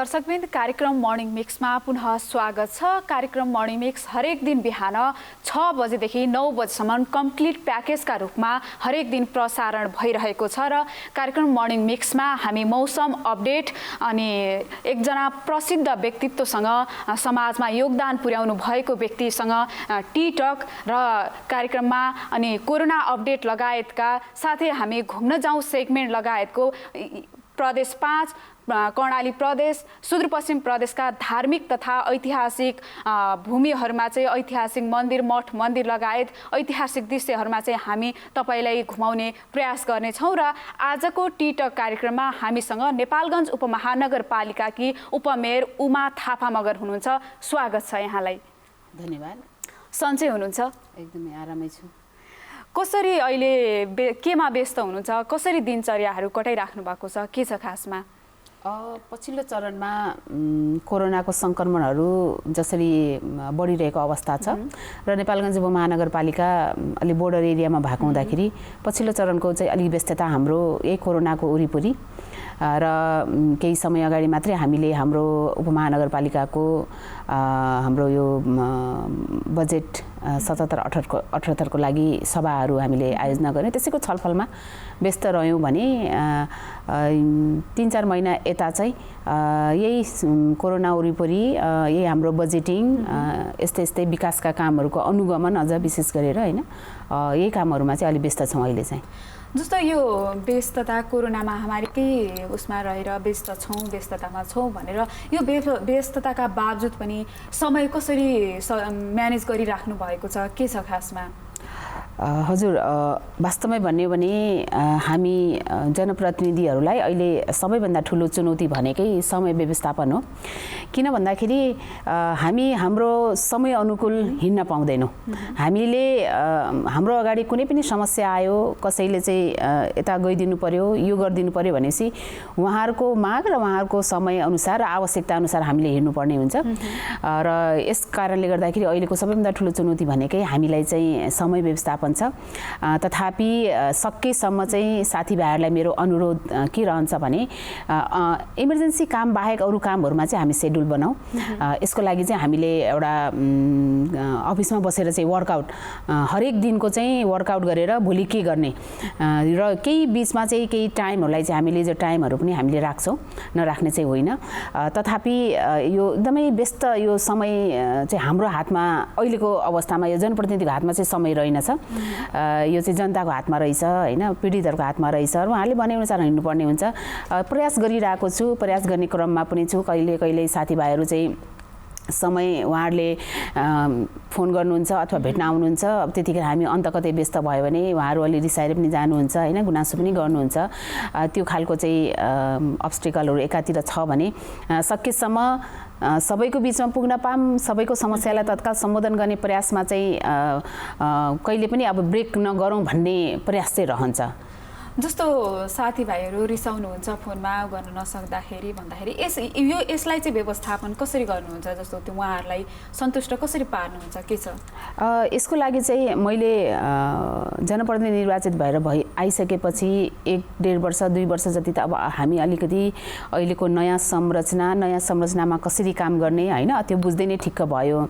दर्शकवृन्द कार्यक्रम मर्निङ मिक्समा पुनः स्वागत छ। कार्यक्रम मर्निङ मिक्स हरेक दिन बिहान 6 बजेदेखि 9 बजेसम्म कम्प्लिट प्याकेजका रूपमा हरेक दिन प्रसारण भइरहेको छ र कार्यक्रम मर्निङ मिक्समा हामी मौसम अपडेट अनि एकजना प्रसिद्ध व्यक्तित्वसँग समाजमा योगदान पुर्याउनु भएको व्यक्तिसँग टी टक र कार्यक्रममा अनि कोरोना अपडेट लगायतका साथै हामी घुम्न जाउँ सेगमेन्ट लगायतको प्रदेश 5 कर्णाली प्रदेश सुदूरपश्चिम प्रदेशका धार्मिक तथा ऐतिहासिक भूमिहरूमा चाहिँ ऐतिहासिक मन्दिर मठ मन्दिर लगायत ऐतिहासिक दृश्यहरूमा चाहिँ हामी तपाईलाई घुमाउने प्रयास गर्नेछौँ र आजको टी टक कार्यक्रममा हामीसँग नेपालगञ्ज उपमहानगरपालिकाकी उपमेयर उमा थापा मगर हुनुहुन्छ। स्वागत छ यहाँलाई। धन्यवाद। सन्चै हुनुहुन्छ? एकदमै आरामै छु। कसरी अहिले केमा व्यस्त हुनुहुन्छ? कसरी दिनचर्याहरू कटाइराख्नु भएको छ? के छ खासमा? पछिल्लो चरणमा कोरोनाको सङ्क्रमणहरू जसरी बढिरहेको अवस्था छ र नेपालगञ्ज उपमहानगरपालिका अलि बोर्डर एरियामा भएको हुँदाखेरि पछिल्लो चरणको चाहिँ अलिक व्यस्तता हाम्रो यही कोरोनाको वरिपरि र केही समय अगाडि मात्रै हामीले हाम्रो उपमहानगरपालिकाको हाम्रो यो बजेट 77-78 को लागि सभाहरू हामीले आयोजना गर्यौँ। त्यसैको छलफलमा व्यस्त रह्यौँ भने 3-4 महिना यता चाहिँ यही कोरोना वरिपरि यही हाम्रो बजेटिङ यस्तै विकासका कामहरूको अनुगमन अझ विशेष गरेर हैन यही कामहरूमा चाहिँ अलि व्यस्त छौँ अहिले चाहिँ। जस्तो यो व्यस्तता कोरोना महामारीकै उसमा रहेर व्यस्ततामा छौँ भनेर यो व्यस्तताका बावजुद पनि समय कसरी म्यानेज गरिराख्नु भएको छ? के छ खासमा? हजुर, वास्तवमै भन्यो भने हामी जनप्रतिनिधिहरूलाई अहिले सबैभन्दा ठुलो चुनौती भनेकै समय व्यवस्थापन हो। किन भन्दाखेरि हामी हाम्रो समय अनुकूल हिँड्न पाउँदैनौँ। हामीले हाम्रो अगाडि कुनै पनि समस्या आयो, कसैले चाहिँ यता गइदिनु पर्यो, यो गरिदिनु पर्यो भनेपछि उहाँहरूको माग र उहाँहरूको समय अनुसार र आवश्यकता अनुसार हामीले हिँड्नुपर्ने हुन्छ र यस कारणले गर्दाखेरि अहिलेको सबैभन्दा ठुलो चुनौती भनेकै हामीलाई चाहिँ समय व्यवस्थापन छ। तथापि सकेसम्म चाहिँ साथीभाइहरूलाई मेरो अनुरोध के रहन्छ भने इमर्जेन्सी काम बाहेक अरू कामहरूमा चाहिँ हामी सेड्युल बनाऊ। यसको लागि चाहिँ हामीले एउटा अफिसमा बसेर चाहिँ वर्कआउट हरेक दिनको चाहिँ वर्कआउट गरेर भोलि के गर्ने र केही बिचमा चाहिँ केही टाइमहरूलाई चाहिँ हामीले जो टाइमहरू पनि हामीले राख्छौँ, नराख्ने चाहिँ होइन। तथापि यो एकदमै व्यस्त यो समय चाहिँ हाम्रो हातमा अहिलेको अवस्थामा यो जनप्रतिनिधिको हातमा चाहिँ समय रहेनछ। यो चाहिँ जनताको हातमा रहेछ हैन, पीडितहरूको हातमा रहेछ र उहाँले भनेअनुसार हिँड्नुपर्ने हुन्छ। प्रयास गरिरहेको छु, प्रयास गर्ने क्रममा पनि छु। कहिले साथीभाइहरू चाहिँ समय उहाँहरूले फोन गर्नुहुन्छ अथवा भेट्न आउनुहुन्छ। अब त्यतिखेर हामी अन्त कतै व्यस्त भयो भने उहाँहरू अलि रिसाएर पनि जानुहुन्छ हैन, गुनासो पनि गर्नुहुन्छ। त्यो खालको चाहिँ अब्स्टिकलहरू एकातिर छ भने सकेसम्म सबैको बिचमा पुग्न पाऊँ, सबैको समस्यालाई तत्काल सम्बोधन गर्ने प्रयासमा चाहिँ कहिले पनि अब ब्रेक नगरौँ भन्ने प्रयास चाहिँ रहन्छ। जस्तो साथीभाइहरू रिसाउनुहुन्छ फोनमा गर्न नसक्दाखेरि भन्दाखेरि यसलाई चाहिँ व्यवस्थापन कसरी गर्नुहुन्छ? जस्तो त्यो उहाँहरूलाई सन्तुष्ट कसरी पार्नुहुन्छ? के छ यसको लागि चाहिँ मैले जनप्रतिनिधि निर्वाचित भएर आइसकेपछि 1-1.5 वर्ष 2 वर्ष जति त अब हामी अलिकति अहिलेको नयाँ संरचनामा कसरी काम गर्ने हैन त्यो बुझ्दै नै ठिक्क भयो।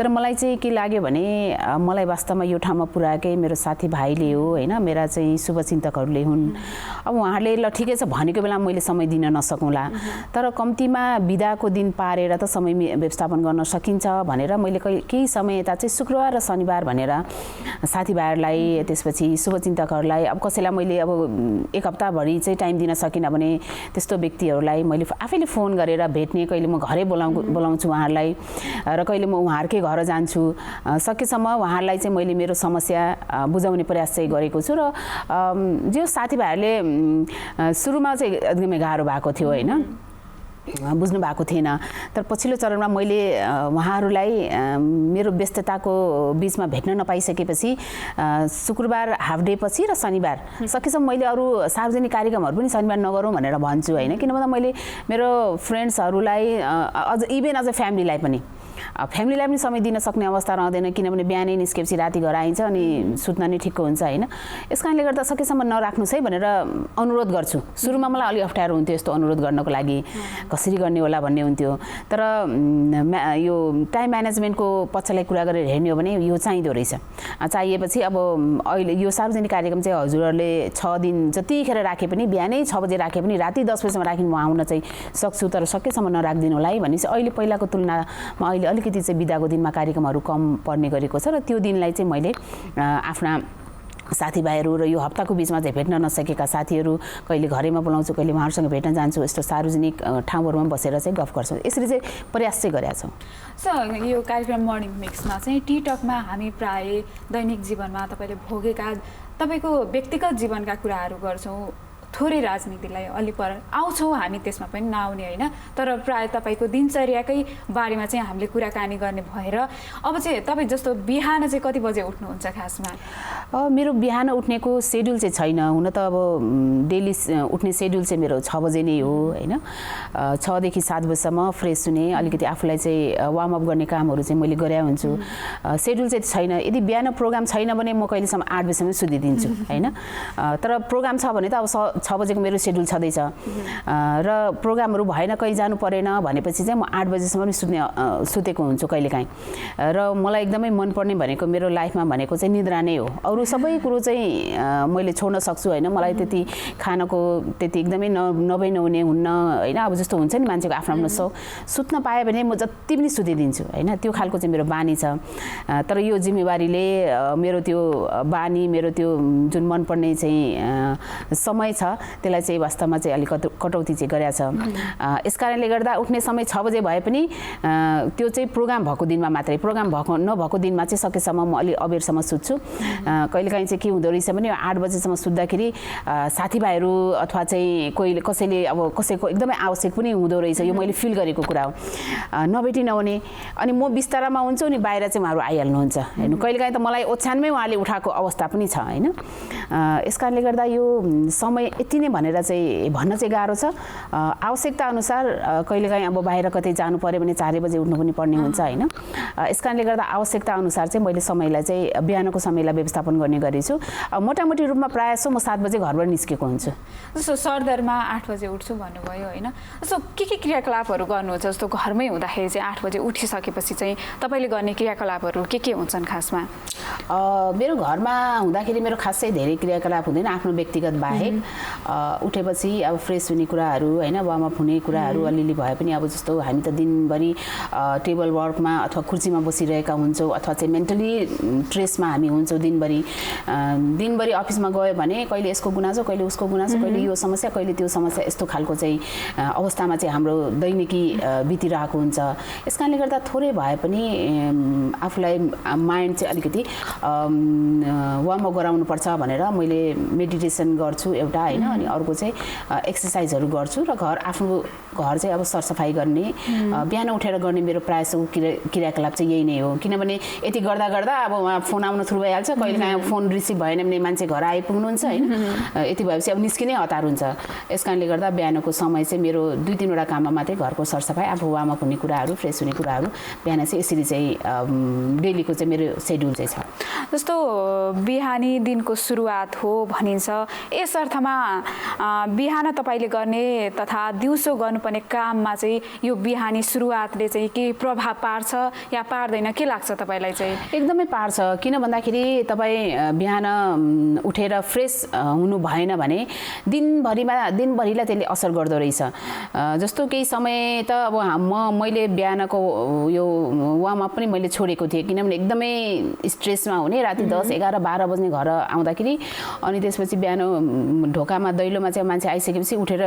तर मलाई चाहिँ के लाग्यो भने मलाई वास्तवमा यो ठाउँमा पुर्याएकै मेरो साथीभाइले हो हैन, मेरा चाहिँ शुभचिन्तकहरूले हुन्। अब उहाँहरूले ल ठिकै छ भनेको बेलामा मैले समय दिन नसकौँला, तर कम्तीमा बिदाको दिन पारेर त समय व्यवस्थापन गर्न सकिन्छ भनेर मैले केही समय यता चाहिँ शुक्रबार र शनिबार भनेर साथीभाइहरूलाई त्यसपछि शुभचिन्तकहरूलाई अब कसैलाई मैले अब 1 हप्ताभरि चाहिँ टाइम दिन सकिनँ भने त्यस्तो व्यक्तिहरूलाई मैले आफैले फोन गरेर भेट्ने, कहिले म घरै बोलाउँछु उहाँहरूलाई र कहिले म उहाँहरूकै घर जान्छु। सकेसम्म उहाँहरूलाई चाहिँ मैले मेरो समस्या बुझाउने प्रयास चाहिँ गरेको छु र जो साथीभाइहरूले सुरुमा चाहिँ एकदमै गाह्रो भएको थियो हैन, बुझ्नु भएको थिएन। तर पछिल्लो चरणमा मैले उहाँहरूलाई मेरो व्यस्तताको बिचमा भेट्न नपाइसकेपछि शुक्रबार हाफ डे पछि र शनिबार सकेसम्म मैले अरू सार्वजनिक कार्यक्रमहरू पनि शनिबार नगरौँ भनेर भन्छु हैन। किन भन्दा मैले मेरो फ्रेन्ड्सहरूलाई अझ फ्यामिलीलाई पनि फ्यामिलीलाई पनि समय दिन सक्ने अवस्था रहँदैन किनभने बिहानै निस्केपछि राति घर आइन्छ अनि सुत्न नै ठिक्क हुन्छ होइन। यस कारणले गर्दा सकेसम्म नराख्नुहोस् है भनेर अनुरोध गर्छु। सुरुमा मलाई अलि अप्ठ्यारो हुन्थ्यो यस्तो अनुरोध गर्नको लागि, कसरी गर्ने होला भन्ने हुन्थ्यो। तर यो टाइम म्यानेजमेन्टको पक्षलाई कुरा गरेर हेर्ने हो भने यो चाहिँदो रहेछ। चाहिएपछि अब अहिले यो सार्वजनिक कार्यक्रम चाहिँ हजुरहरूले 6 दिन जतिखेर राखे पनि बिहानै 6 बजे राखे पनि राति 10 बजेसम्म राखिनु म आउन चाहिँ सक्छु, तर सकेसम्म नराखिदिनु होला है भनेपछि अहिले पहिलाको तुलनामा अहिले अलिकति चाहिँ बिदाको दिनमा कार्यक्रमहरू कम पर्ने गरेको छ र त्यो दिनलाई चाहिँ मैले आफ्ना साथीभाइहरू र यो हप्ताको बिचमा चाहिँ भेट्न नसकेका साथीहरू कहिले घरैमा बोलाउँछु, कहिले उहाँहरूसँग भेट्न जान्छु, यस्तो सार्वजनिक ठाउँहरूमा बसेर चाहिँ गफ गर्छौँ। यसरी चाहिँ प्रयास चाहिँ गरेका छौँ। यो कार्यक्रम मर्निङ मिक्समा चाहिँ टिकटकमा हामी प्राय दैनिक जीवनमा तपाईँले भोगेका तपाईँको व्यक्तिगत जीवनका कुराहरू गर्छौँ, थोरै राजनीतिलाई अलि पर आउँछौँ हामी त्यसमा पनि नआउने होइन, तर प्राय तपाईँको दिनचर्याकै बारेमा चाहिँ हामीले कुराकानी गर्ने भएर अब चाहिँ तपाईँ जस्तो बिहान चाहिँ कति बजे उठ्नुहुन्छ खासमा? मेरो बिहान उठ्नेको सेड्युल चाहिँ छैन। हुन त अब डेली उठ्ने सेड्युल चाहिँ मेरो 6 बजे नै हो होइन। 6 देखि 7 बजेसम्म फ्रेस हुने, अलिकति आफूलाई चाहिँ वार्मअप गर्ने कामहरू चाहिँ मैले गरे हुन्छु। सेड्युल चाहिँ छैन। यदि बिहान प्रोग्राम छैन भने म कहिलेसम्म 8 बजेसम्म सुतिदिन्छु होइन। तर प्रोग्राम छ भने त अब 6 बजेको मेरो सेड्युल छँदैछ र प्रोग्रामहरू भएन कहीँ जानु परेन भनेपछि चाहिँ म 8 बजेसम्म पनि सुतेको हुन्छु कहिलेकाहीँ। र मलाई एकदमै मनपर्ने भनेको मेरो लाइफमा भनेको चाहिँ निद्रा नै हो। अरू सबै कुरो चाहिँ मैले छोड्न सक्छु होइन। मलाई त्यति खानको त्यति एकदमै नभई नहुने हुन्न होइन। अब जस्तो हुन्छ नि मान्छेको आफ्नो आफ्नो सौख, सुत्न पाएँ भने म जति पनि सुतिदिन्छु होइन। त्यो खालको चाहिँ मेरो बानी छ। तर यो जिम्मेवारीले मेरो त्यो बानी, मेरो त्यो जुन मनपर्ने चाहिँ समय छ त्यसलाई चाहिँ वास्तवमा चाहिँ अलिक कटौती चाहिँ गरेको छ। यस कारणले गर्दा उठ्ने समय 6 बजे भए पनि त्यो चाहिँ प्रोग्राम भएको दिनमा मात्रै, प्रोग्राम नभएको दिनमा चाहिँ सकेसम्म म अलि अबेरसम्म सुत्छु। कहिलेकाहीँ चाहिँ के हुँदो रहेछ भने 8 बजेसम्म सुत्दाखेरि साथीभाइहरू अथवा चाहिँ कसैले अब कसैको एकदमै आवश्यक पनि हुँदो रहेछ, यो मैले फिल गरेको कुरा हो। नभेटी नहुने अनि म बिस्तारामा हुन्छु अनि बाहिर चाहिँ उहाँहरू आइहाल्नुहुन्छ होइन। कहिलेकाहीँ त मलाई ओछ्यानमै उहाँले उठाएको अवस्था पनि छ होइन। यस कारणले गर्दा यो समय यति नै भनेर चाहिँ भन्न चाहिँ गाह्रो छ। आवश्यकता अनुसार कहिलेकाहीँ अब बाहिर कतै जानु पर्यो भने 4 बजे उठ्नु पनि पर्ने हुन्छ होइन। यस कारणले गर्दा आवश्यकता अनुसार चाहिँ मैले समयलाई चाहिँ बिहानको समयलाई व्यवस्थापन गर्ने गरेछु। मोटामोटी रूपमा प्रायः म 7 बजे घरबाट निस्केको हुन्छु। जस्तो सरदरमा 8 बजे उठ्छु भन्नुभयो होइन। जस्तो के क्रियाकलापहरू गर्नुहुन्छ? जस्तो घरमै हुँदाखेरि चाहिँ 8 बजे उठिसकेपछि चाहिँ तपाईँले गर्ने क्रियाकलापहरू के हुन्छन् खासमा? मेरो घरमा हुँदाखेरि मेरो खासै धेरै क्रियाकलाप हुँदैन आफ्नो व्यक्तिगत बाहेक। उठेपछि अब फ्रेस हुने कुराहरू होइन, वार्मअप हुने कुराहरू अलिअलि भए पनि अब जस्तो हामी त दिनभरि टेबल वर्कमा अथवा कुर्सीमा बसिरहेका हुन्छौँ अथवा चाहिँ मेन्टली स्ट्रेसमा हामी हुन्छौँ दिनभरि अफिसमा गयो भने कहिले यसको गुनासो, कहिले उसको गुनासो, कहिले यो समस्या, कहिले त्यो समस्या, यस्तो खालको चाहिँ अवस्थामा चाहिँ हाम्रो दैनिकी बितिरहेको हुन्छ। यस कारणले गर्दा थोरै भए पनि आफूलाई माइन्ड चाहिँ अलिकति वार्मअप गराउनुपर्छ भनेर मैले मेडिटेसन गर्छु एउटा होइन। अनि अर्को चाहिँ एक्सर्साइजहरू गर्छु र आफ्नो घर चाहिँ अब सरसफाइ गर्ने बिहान उठेर गर्ने मेरो प्रायःको क्रियाकलाप चाहिँ यही नै हो। किनभने यति गर्दा गर्दा अब उहाँ फोन आउन सुरु भइहाल्छ, कहिलेकाहीँ फोन रिसिभ भएन भने मान्छे घर आइपुग्नुहुन्छ होइन। यति भएपछि अब निस्किनै हतार हुन्छ। यस कारणले गर्दा बिहानको समय चाहिँ मेरो 2-3 वटा काममा मात्रै घरको सरसफाइ, आफू वार्मअप हुने कुराहरू, फ्रेस हुने कुराहरू बिहान चाहिँ यसरी चाहिँ डेलीको चाहिँ मेरो सेड्युल चाहिँ छ। जस्तो बिहानी दिनको सुरुवात हो भनिन्छ, यस अर्थमा बिहान तपाईँले गर्ने तथा दिउँसो गर्नुपर्ने काममा चाहिँ यो बिहानी सुरुवातले चाहिँ के प्रभाव पार्छ या पार्दैन, के लाग्छ तपाईँलाई चाहिँ? एकदमै पार्छ। किन भन्दाखेरि तपाईँ बिहान उठेर फ्रेस हुनु भएन भने दिनभरिलाई त्यसले असर गर्दो रहेछ। जस्तो केही समय त अब मैले बिहानको यो वार्मअप पनि मैले छोडेको थिएँ किनभने एकदमै स्ट्रेसमा हुने, राति 10, 11, 12 बज्ने घर आउँदाखेरि। अनि त्यसपछि बिहान ढोकामा दैलोमा चाहिँ मान्छे आइसकेपछि उठेर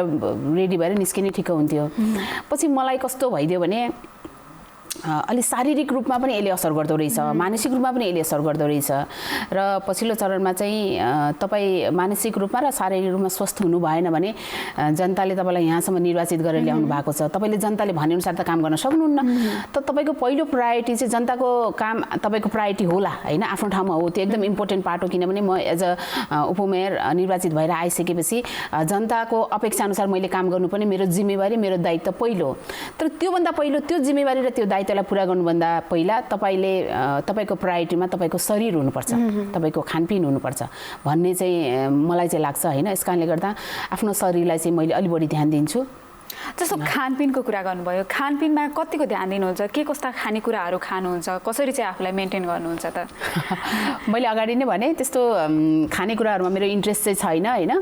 रेडी भएर निस्किने ठिक हुन्थ्यो। पछि मलाई कस्तो भइदियो भने अलि शारीरिक रूपमा पनि यसले असर गर्दो रहेछ, मानसिक रूपमा पनि यसले असर गर्दो रहेछ। र पछिल्लो चरणमा चाहिँ तपाईँ मानसिक रूपमा र शारीरिक रूपमा स्वस्थ हुनु भएन भने जनताले तपाईँलाई यहाँसम्म निर्वाचित गरेर ल्याउनु भएको छ। तपाईँले जनताले भनेअनुसार त काम गर्न सक्नुहुन्न। त तपाईँको पहिलो प्रायोरिटी चाहिँ जनताको काम तपाईँको प्रायोरिटी होला होइन, आफ्नो ठाउँमा हो। त्यो एकदम इम्पोर्टेन्ट पार्ट हो। किनभने म एज अ उपमेयर निर्वाचित भएर आइसकेपछि जनताको अपेक्षा अनुसार मैले काम गर्नुपर्ने मेरो जिम्मेवारी, मेरो दायित्व पहिलो हो। तर त्योभन्दा पहिलो त्यो जिम्मेवारी र त्यो दायित्वलाई त्यसलाई पुरा गर्नुभन्दा पहिला तपाईँको प्रायोरिटीमा तपाईँको शरीर हुनुपर्छ, तपाईँको खानपिन हुनुपर्छ भन्ने चाहिँ मलाई चाहिँ लाग्छ होइन। यस कारणले गर्दा आफ्नो शरीरलाई चाहिँ मैले अलि बढी ध्यान दिन्छु। जस्तो खानपिनको कुरा गर्नुभयो, खानपिनमा कतिको ध्यान दिनुहुन्छ? के कस्ता खानेकुराहरू खानुहुन्छ? कसरी चाहिँ आफूलाई मेन्टेन गर्नुहुन्छ त? मैले अगाडि नै भने त्यस्तो खानेकुराहरूमा मेरो इन्ट्रेस्ट चाहिँ छैन होइन।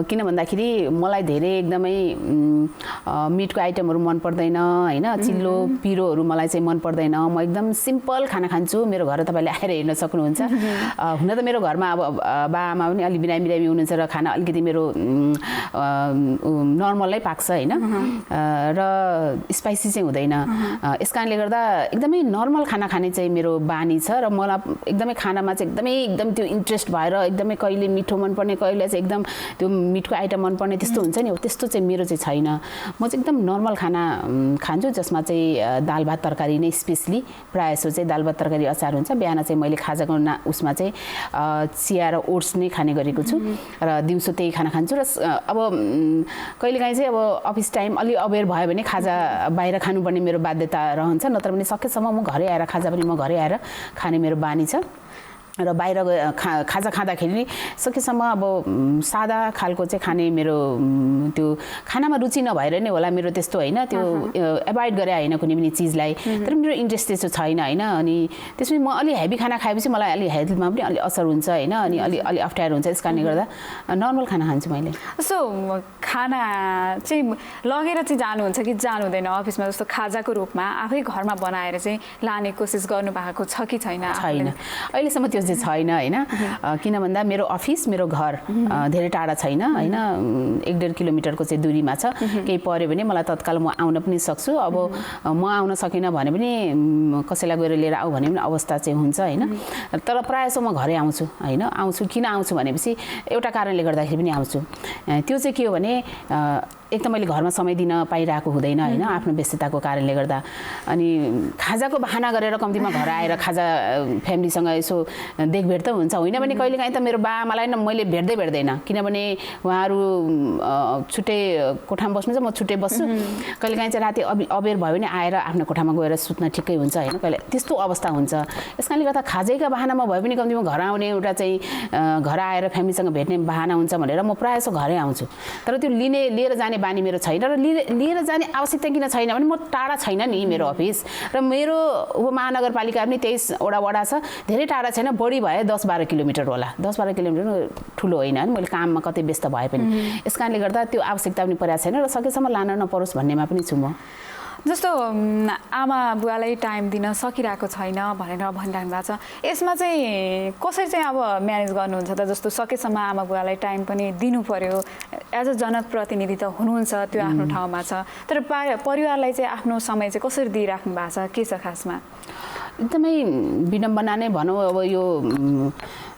किन भन्दाखेरि मलाई धेरै एकदमै मिटको आइटमहरू मन पर्दैन होइन, चिल्लो पिरोहरू मलाई चाहिँ मन पर्दैन। म एकदम सिम्पल खाना खान्छु। मेरो घर तपाईँले आएर हेर्न सक्नुहुन्छ। हुन त मेरो घरमा अब बाआमा पनि अलि बिरामी हुनुहुन्छ र खाना अलिकति मेरो नर्मलै पाक्छ होइन, र स्पाइसी चाहिँ हुँदैन। यस कारणले गर्दा एकदमै नर्मल खाना खाने चाहिँ मेरो बानी छ र मलाई एकदमै खानामा चाहिँ एकदम त्यो इन्ट्रेस्ट भएर एकदमै कहिले मिठो मनपर्ने, कहिले चाहिँ एकदम त्यो मिठको आइटम मनपर्ने त्यस्तो हुन्छ नि, त्यस्तो चाहिँ मेरो चाहिँ छैन। म चाहिँ एकदम नर्मल खाना खान्छु जसमा चाहिँ दाल भात तरकारी नै स्पेसली प्रायः जसो चाहिँ दाल भात तरकारी अचार हुन्छ। बिहान चाहिँ मैले खाजाको उसमा चाहिँ चिया र ओट्स नै खाने गरेको छु र दिउँसो त्यही खाना खान्छु। र अब कहिलेकाहीँ चाहिँ अब अफिस टाइम अलि अबेर भयो भने खाजा बाहिर खानुपर्ने मेरो बाध्यता रहन्छ, नत्र भने सकेसम्म म घरै आएर खाजा पनि म घरै आएर खाने मेरो बानी छ। र बाहिर खाजा खाँदाखेरि सकेसम्म अब सादा खालको चाहिँ खाने मेरो त्यो खानामा रुचि नभएर नै होला मेरो त्यस्तो होइन, त्यो एभोइड गरे होइन कुनै पनि चिजलाई। तर मेरो इन्ट्रेस्ट त्यस्तो छैन होइन। अनि त्यसपछि म अलि हेभी खाना खाएपछि मलाई अलि हेल्थमा पनि अलि असर हुन्छ होइन, अनि अलि अप्ठ्यारो हुन्छ। यस कारणले गर्दा नर्मल खाना खान्छु मैले। जस्तो खाना चाहिँ लगेर चाहिँ जानुहुन्छ कि जानुहुँदैन अफिसमा? जस्तो खाजाको रूपमा आफै घरमा बनाएर चाहिँ लाने कोसिस गर्नुभएको छ कि छैन? छैन, अहिलेसम्म त्यो चाहिँ छैन होइन। किन भन्दा मेरो अफिस मेरो घर धेरै टाढा छैन होइन, 1-1.5 किलोमिटरको चाहिँ दूरीमा छ। केही पर्यो भने मलाई तत्काल म आउन पनि सक्छु। अब म आउन सकिनँ भने पनि कसैलाई गएर लिएर आऊ भने पनि अवस्था चाहिँ हुन्छ होइन। तर प्रायः जसो म घरै आउँछु होइन। आउँछु किन आउँछु भनेपछि एउटा कारणले गर्दाखेरि पनि आउँछु। त्यो चाहिँ के हो भने एक त मैले घरमा समय दिन पाइरहेको हुँदैन होइन, आफ्नो व्यस्तताको कारणले गर्दा। अनि खाजाको बहाना गरेर कम्तीमा घर आएर खाजा फ्यामिलीसँग यसो देखभेट त हुन्छ, होइन भने कहिलेकाहीँ त मेरो बाआमालाई न मैले भेट्दैन, किनभने उहाँहरू छुट्टै कोठामा बस्नुहुन्छ, म छुट्टै बस्छु। कहिलेकाहीँ चाहिँ राति अबेर भयो भने आएर आफ्नो कोठामा गएर सुत्न ठिकै हुन्छ होइन, कहिले त्यस्तो अवस्था हुन्छ। यस कारणले गर्दा खाजैका बहानामा भए पनि कम्तीमा घर आउने एउटा चाहिँ घर आएर फ्यामिलीसँग भेट्ने बहाना हुन्छ भनेर म प्रायः जसो घरै आउँछु। तर त्यो लिएर जाने बानी मेरो छैन, र लिएर जाने आवश्यकता किन छैन भने म टाढा छैन नि मेरो अफिस, र मेरो उपमहानगरपालिका पनि 23 वडा छ, धेरै टाढा छैन। बढी भए 10-12 किलोमिटर होला, 10-12 किलोमिटर ठुलो होइन मैले काममा कतै व्यस्त भए पनि। यस कारणले गर्दा त्यो आवश्यकता पनि परेको छैन, र सकेसम्म लान नपरोस् भन्नेमा पनि छु म। जस्तो आमा बुवालाई टाइम दिन सकिरहेको छैन भनेर भनिराख्नु भएको छ, यसमा चाहिँ कसरी चाहिँ अब म्यानेज गर्नुहुन्छ त? जस्तो सकेसम्म आमा बुवालाई टाइम पनि दिनु पर्यो, एज अ जनप्रतिनिधि त हुनुहुन्छ, त्यो आफ्नो ठाउँमा छ। तर परिवारलाई चाहिँ आफ्नो समय चाहिँ कसरी दिइराख्नु भएको छ? के छ खासमा? एकदमै विडम्बना नै भनौँ। अब यो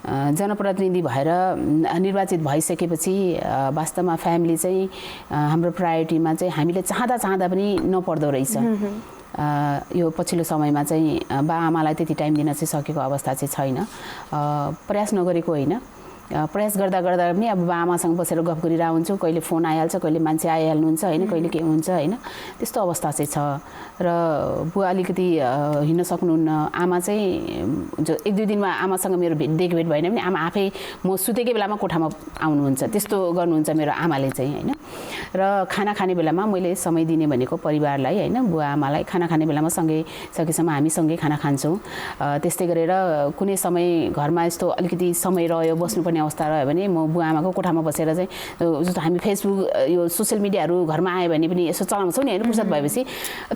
जनप्रतिनिधि भएर निर्वाचित भइसकेपछि वास्तवमा फ्यामिली चाहिँ हाम्रो प्रायोरिटीमा चाहिँ हामीले चाहँदा पनि नपर्दो रहेछ। यो पछिल्लो समयमा चाहिँ बाआमालाई त्यति टाइम दिन चाहिँ सकेको अवस्था चाहिँ छैन। प्रयास नगरेको होइन, प्रयास गर्दा पनि अब बाआमासँग बसेर गफ गरिरहेको हुन्छु, कहिले फोन आइहाल्छ, कहिले मान्छे आइहाल्नुहुन्छ होइन, कहिले के हुन्छ होइन, त्यस्तो अवस्था चाहिँ छ। र बुवा अलिकति हिँड्न सक्नुहुन्न। आमा चाहिँ जो 1-2 दिनमा आमासँग मेरो देखभेट भएन भने आमा आफै म सुतेकै बेलामा कोठामा आउनुहुन्छ, त्यस्तो गर्नुहुन्छ मेरो आमाले चाहिँ होइन। र खाना खाने बेलामा मैले समय दिने भनेको परिवारलाई होइन, बुवा आमालाई खाना खाने बेलामा सकेसम्म हामी सँगै खाना खान्छौँ। त्यस्तै गरेर कुनै समय घरमा यस्तो अलिकति समय रह्यो, बस्नुपर्ने अवस्था रह्यो भने म बुवा आमाको कोठामा बसेर चाहिँ जस्तो हामी फेसबुक यो सोसियल मिडियाहरू घरमा आयो भने पनि यसो चलाउँछौँ नि होइन, फुर्सद भएपछि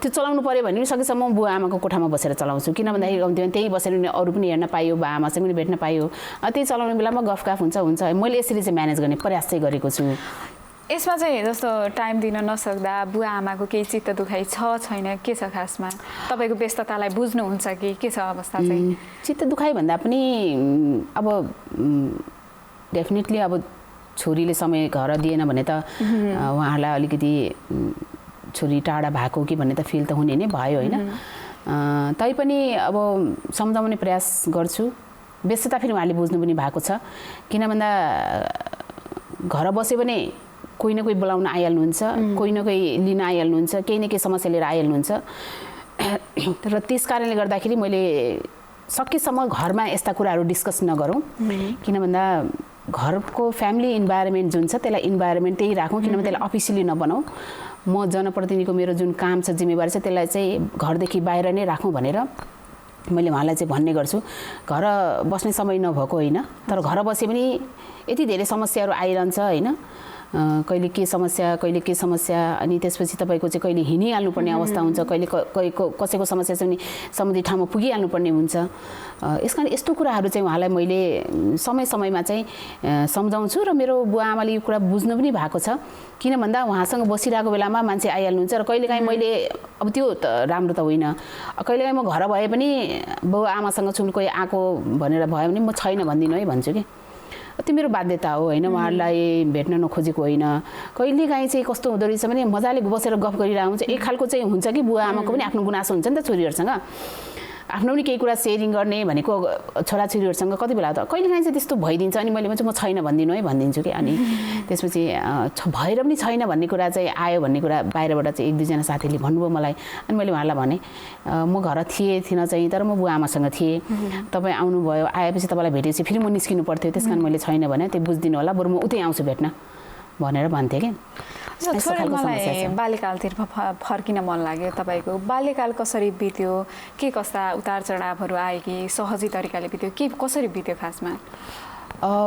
त्यो चलाउनु पर्यो भने पनि सकेसम्म बुवा आमाको कोठामा बसेर चलाउँछु। किन भन्दाखेरि कम्तीमा त्यही बसेर पनि अरू पनि हेर्न पाइयो, बुवा आमासँग पनि भेट्न पाइयो, त्यही चलाउने बेलामा गफगाफ हुन्छ। मैले यसरी चाहिँ म्यानेज गर्ने प्रयास चाहिँ गरेको छु। यसमा चाहिँ जस्तो टाइम दिन नसक्दा बुवा आमाको केही चित्त दुखाइ छ छैन, के छ खासमा? तपाईँको व्यस्ततालाई बुझ्नुहुन्छ कि के छ अवस्था चाहिँ? चित्त दुखाइ भन्दा पनि अब डेफिनेटली अब छोरीले समय घर दिएन भने त उहाँहरूलाई अलिकति छोरी टाढा भएको कि भन्ने त फिल त हुने नै भयो होइन। तैपनि अब सम्झाउने प्रयास गर्छु। व्यस्तता फेरि उहाँले बुझ्नु पनि भएको छ। किन भन्दा घर बस्यो भने कोही न कोही बोलाउन आइहाल्नुहुन्छ, कोही न कोही लिन आइहाल्नुहुन्छ, केही न केही समस्या लिएर आइहाल्नुहुन्छ। र त्यस कारणले गर्दाखेरि मैले सकेसम्म घरमा यस्ता कुराहरू डिस्कस नगरौँ किन भन्दा घरको फ्यामिली इन्भाइरोमेन्ट जुन छ त्यसलाई इन्भाइरोमेन्ट त्यही राखौँ किनभने त्यसलाई अफिसियली नबनाऊ म जनप्रतिनिधिको मेरो जुन काम छ जिम्मेवारी छ त्यसलाई चाहिँ घरदेखि बाहिर नै राखौँ भनेर मैले उहाँलाई चाहिँ भन्ने गर्छु घर बस्ने समय नभएको होइन तर घर बसे पनि यति धेरै समस्याहरू आइरहन्छ होइन कहिले के समस्या अनि त्यसपछि तपाईँको चाहिँ कहिले हिँडिहाल्नुपर्ने अवस्था हुन्छ कहिले कसैको समस्या छ भने सम्बन्धित ठाउँमा पुगिहाल्नुपर्ने हुन्छ यस कारण यस्तो कुराहरू चाहिँ उहाँलाई मैले समयमा चाहिँ सम्झाउँछु र मेरो बुवा आमाले यो कुरा बुझ्नु पनि भएको छ किन भन्दा उहाँसँग बसिरहेको बेलामा मान्छे आइहाल्नुहुन्छ र कहिलेकाहीँ मैले अब त्यो त राम्रो त होइन कहिलेकाहीँ म घर भए पनि बाउ आमासँग छु कोही आएको भनेर भयो भने म छैन भन्दिनँ है भन्छु कि त्यो मेरो बाध्यता हो होइन उहाँहरूलाई भेट्न नखोजेको होइन कहिलेकाहीँ चाहिँ कस्तो हुँदो रहेछ भने मजाले बसेर गफ गरिरहेको हुन्छ एक खालको चाहिँ हुन्छ कि बुवा आमाको पनि आफ्नो गुनासो हुन्छ नि त छोरीहरूसँग आफ्नो पनि केही कुरा सेयरिङ गर्ने भनेको छोराछोरीहरूसँग कति बेला त कहिलेकाहीँ चाहिँ त्यस्तो भइदिन्छ अनि मैले भन्छ म छैन भन्दिनँ है भनिदिन्छु कि अनि त्यसपछि भएर पनि छैन भन्ने कुरा चाहिँ आयो भन्ने कुरा बाहिरबाट चाहिँ एक दुईजना साथीले भन्नुभयो मलाई अनि मैले उहाँलाई भने म घर थिइनँ चाहिँ तर म बुवा आमासँग थिएँ तपाईँ आउनुभयो आएपछि तपाईँलाई भेटेपछि फेरि म निस्किनु पर्थ्यो त्यस कारण मैले छैन भने त्यो बुझिदिनु होला बरु म उतै आउँछु भेट्न भनेर भन्थेँ कि मलाई बाल्यकालतिर फर्किन मन लाग्यो तपाईँको बाल्यकाल कसरी बित्यो के कस्ता उतार चढावहरू आयो कि सहजी तरिकाले बित्यो के कसरी बित्यो खासमा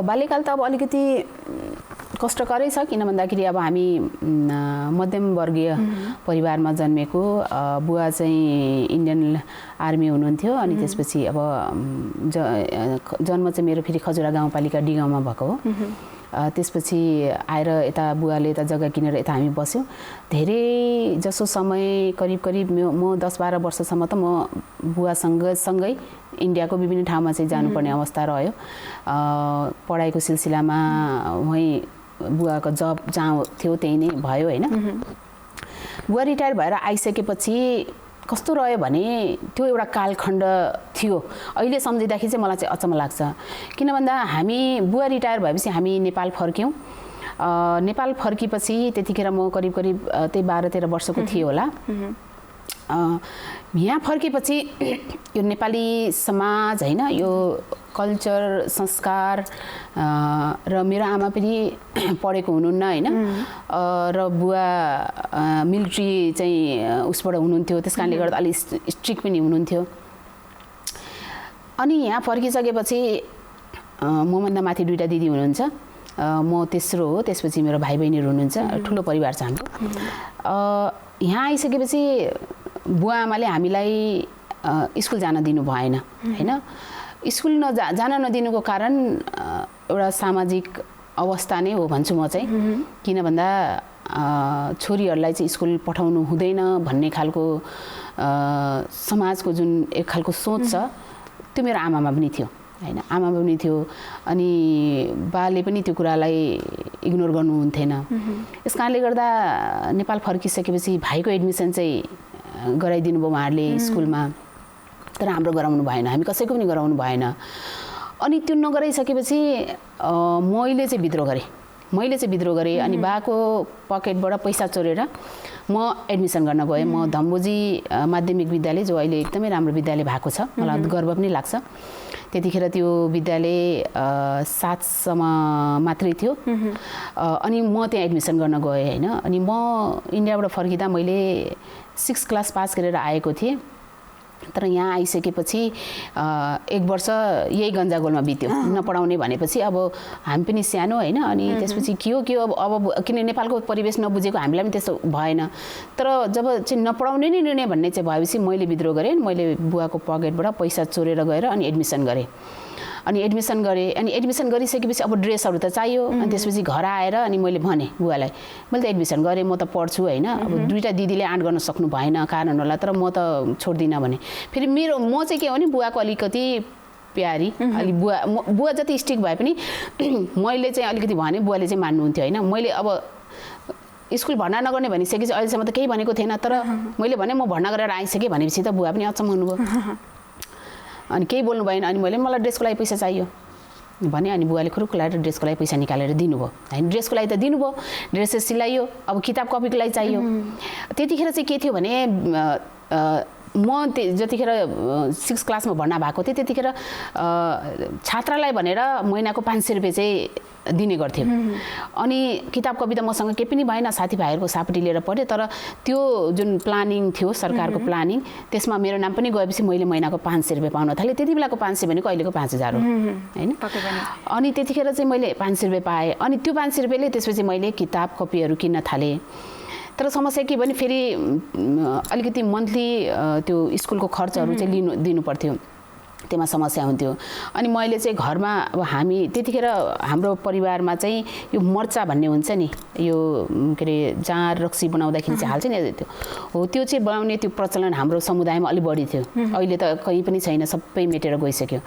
बाल्यकाल त अब अलिकति कष्टकरै छ किन भन्दाखेरि अब हामी मध्यमवर्गीय परिवारमा जन्मेको बुवा चाहिँ इन्डियन आर्मी हुनुहुन्थ्यो अनि त्यसपछि अब जन्म चाहिँ मेरो फेरि खजुरा गाउँपालिका डी गाउँमा भएको हो त्यसपछि आएर यता बुवाले यता जग्गा किनेर यता हामी बस्यौँ धेरै जसो समय करिब म 10-12 वर्षसम्म त म बुवासँगै इन्डियाको विभिन्न ठाउँमा चाहिँ जानुपर्ने अवस्था रह्यो पढाइको सिलसिलामा वहीँ बुवाको जब जहाँ थियो त्यही नै भयो होइन बुवा रिटायर भएर आइसकेपछि कस्तो रह्यो भने त्यो एउटा कालखण्ड थियो अहिले सम्झिँदाखेरि चाहिँ मलाई चाहिँ अचम्म लाग्छ किन भन्दा हामी बुवा रिटायर भएपछि हामी नेपाल फर्क्यौँ नेपाल फर्केपछि त्यतिखेर म करिब त्यही 12-13 वर्षको थिएँ होला यहाँ फर्केपछि यो नेपाली समाज होइन यो कल्चर संस्कार र मेरो आमा पनि पढेको हुनुहुन्न होइन र बुवा मिलिट्री चाहिँ उसबाट हुनुहुन्थ्यो त्यस कारणले गर्दा अलिक स्ट्रिक्ट पनि हुनुहुन्थ्यो अनि यहाँ फर्किसकेपछि मभन्दा माथि 2टा दिदी हुनुहुन्छ म तेस्रो हो त्यसपछि मेरो भाइ बहिनीहरू हुनुहुन्छ ठुलो परिवार छ हाम्रो यहाँ आइसकेपछि बुवा आमाले हामीलाई स्कुल जान दिनु भएन होइन स्कुल जान नदिनुको कारण एउटा सामाजिक अवस्था नै हो भन्छु म चाहिँ किन भन्दा छोरीहरूलाई चाहिँ स्कुल पठाउनु हुँदैन भन्ने खालको समाजको जुन एक खालको सोच छ त्यो मेरो आमामा पनि थियो होइन आमामा पनि थियो अनि बाले पनि त्यो कुरालाई इग्नोर गर्नुहुन्थेन यस कारणले गर्दा नेपाल फर्किसकेपछि भाइको एडमिसन चाहिँ गराइदिनु भयो उहाँहरूले स्कुलमा तर हाम्रो गराउनु भएन हामी कसैको पनि गराउनु भएन अनि त्यो नगराइसकेपछि मैले चाहिँ विद्रोह गरेँ अनि बाको पकेटबाट पैसा चोरेर म एडमिसन गर्न गएँ म धम्बोजी माध्यमिक विद्यालय जो अहिले एकदमै राम्रो विद्यालय भएको छ मलाई गर्व पनि लाग्छ त्यतिखेर त्यो विद्यालय 7 सम्म मात्रै थियो अनि म त्यहाँ एडमिसन गर्न गएँ होइन अनि म इन्डियाबाट फर्किँदा मैले 6 क्लास पास गरेर आएको थिएँ तर यहाँ आइसकेपछि 1 वर्ष यही गन्जागोलमा बित्यो नपढाउने भनेपछि अब हामी पनि सानो होइन अनि त्यसपछि के हो अब किन नेपालको परिवेश नबुझेको हामीलाई पनि त्यस्तो भएन तर जब चाहिँ नपढाउने नै निर्णय भन्ने चाहिँ भएपछि मैले विद्रोह गरेँ मैले बुवाको पकेटबाट पैसा चोरेर गएर अनि एडमिसन गरेँ अनि एडमिसन गरिसकेपछि अब ड्रेसहरू त चाहियो अनि त्यसपछि घर आएर अनि मैले भने बुवालाई मैले त एडमिसन गरेँ म त पढ्छु होइन अब 2टा दिदीले आँट गर्न सक्नु भएन कारण होला तर म त छोड्दिनँ भने फेरि म चाहिँ के हो भने बुवाको अलिकति प्यारी अलि बुवा जति स्ट्रिक्ट भए पनि मैले चाहिँ अलिकति भने बुवाले चाहिँ मान्नुहुन्थ्यो होइन मैले अब स्कुल भर्ना नगर्ने भनिसकेपछि अहिलेसम्म त केही भनेको थिएन तर मैले भने म भर्ना गरेर आइसकेँ भनेपछि त बुवा पनि अचम्म हुनुभयो अनि केही बोल्नु भएन अनि मलाई ड्रेसको लागि पैसा चाहियो भने अनि बुवाले खुरुक्क लाएर ड्रेसको लागि पैसा निकालेर दिनुभयो होइन ड्रेसको लागि त दिनुभयो ड्रेसेस सिलाइयो अब किताब कपीको लागि चाहियो त्यतिखेर चाहिँ के थियो भने म जतिखेर 6 क्लासमा भर्ना भएको थिएँ त्यतिखेर छात्रालाई भनेर महिनाको 500 रुपियाँ चाहिँ दिने गर्थ्यो। अनि किताब कविता मसँग केही पनि भएन, साथीभाइहरूको सापटी लिएर पढेँ। तर त्यो जुन प्लानिङ थियो सरकारको प्लानिङ, त्यसमा मेरो नाम पनि गएपछि मैले महिनाको 500 रुपियाँ पाउन थालेँ। त्यति बेलाको 500 भनेको अहिलेको 5000 हो हैन। अनि त्यतिखेर चाहिँ मैले 500 रुपियाँ पाएँ। अनि त्यो 500 रुपियाँले त्यसपछि मैले किताब कपीहरू किन्न थालेँ। तर समस्या के भने फेरि अलिकति मन्थली त्यो स्कुलको खर्चहरू चाहिँ दिनु पर्थ्यो, त्यसमा समस्या हुन्थ्यो। अनि मैले चाहिँ घरमा अब हामी त्यतिखेर हाम्रो परिवारमा चाहिँ यो मर्चा भन्ने हुन्छ नि, यो के अरे जाँड रक्सी बनाउँदाखेरि चाहिँ हाल्छ नि त्यो चाहिँ बनाउने त्यो प्रचलन हाम्रो समुदायमा अलि बढी थियो। अहिले त कहीँ पनि छैन, सबै मेटेर गइसक्यो।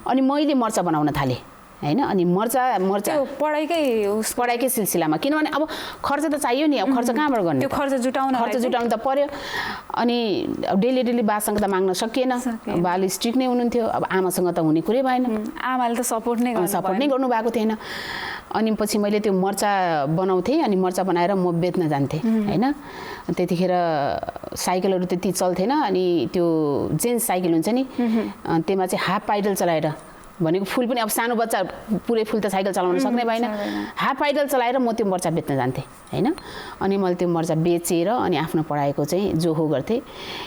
अनि मैले मर्चा बनाउन थालेँ हैन। अनि मर्चा पढाइकै सिलसिलामा, किनभने अब खर्च त चाहियो नि, अब खर्च कहाँबाट गर्ने, त्यो खर्च जुटाउन त पर्यो। अनि डेली बासँग त माग्न सकिएन, बाले स्ट्रिक्ट नै हुनुहुन्थ्यो। अब आमासँग त हुने कुरै भएन, आमाले त सपोर्ट नै गर्नु भएको थिएन। अनि पछि मैले त्यो मर्चा बनाउँथेँ। अनि मर्चा बनाएर म बेच्न जान्थेँ हैन। त्यतिखेर साइकलहरू त्यति चल्थेन। अनि त्यो जेन्ट्स साइकल हुन्छ नि, त्यसमा चाहिँ हाफ पाइडल चलाएर, भनेको फुल पनि अब सानो बच्चा पुरै फुल त साइकल चलाउन सक्ने भएन, हाफ पाइडल चलाएर म त्यो मर्चा बेच्न जान्थेँ हैन। अनि मैले त्यो मर्चा बेचेर अनि आफ्नो पढाइको चाहिँ जोहो गर्थेँ।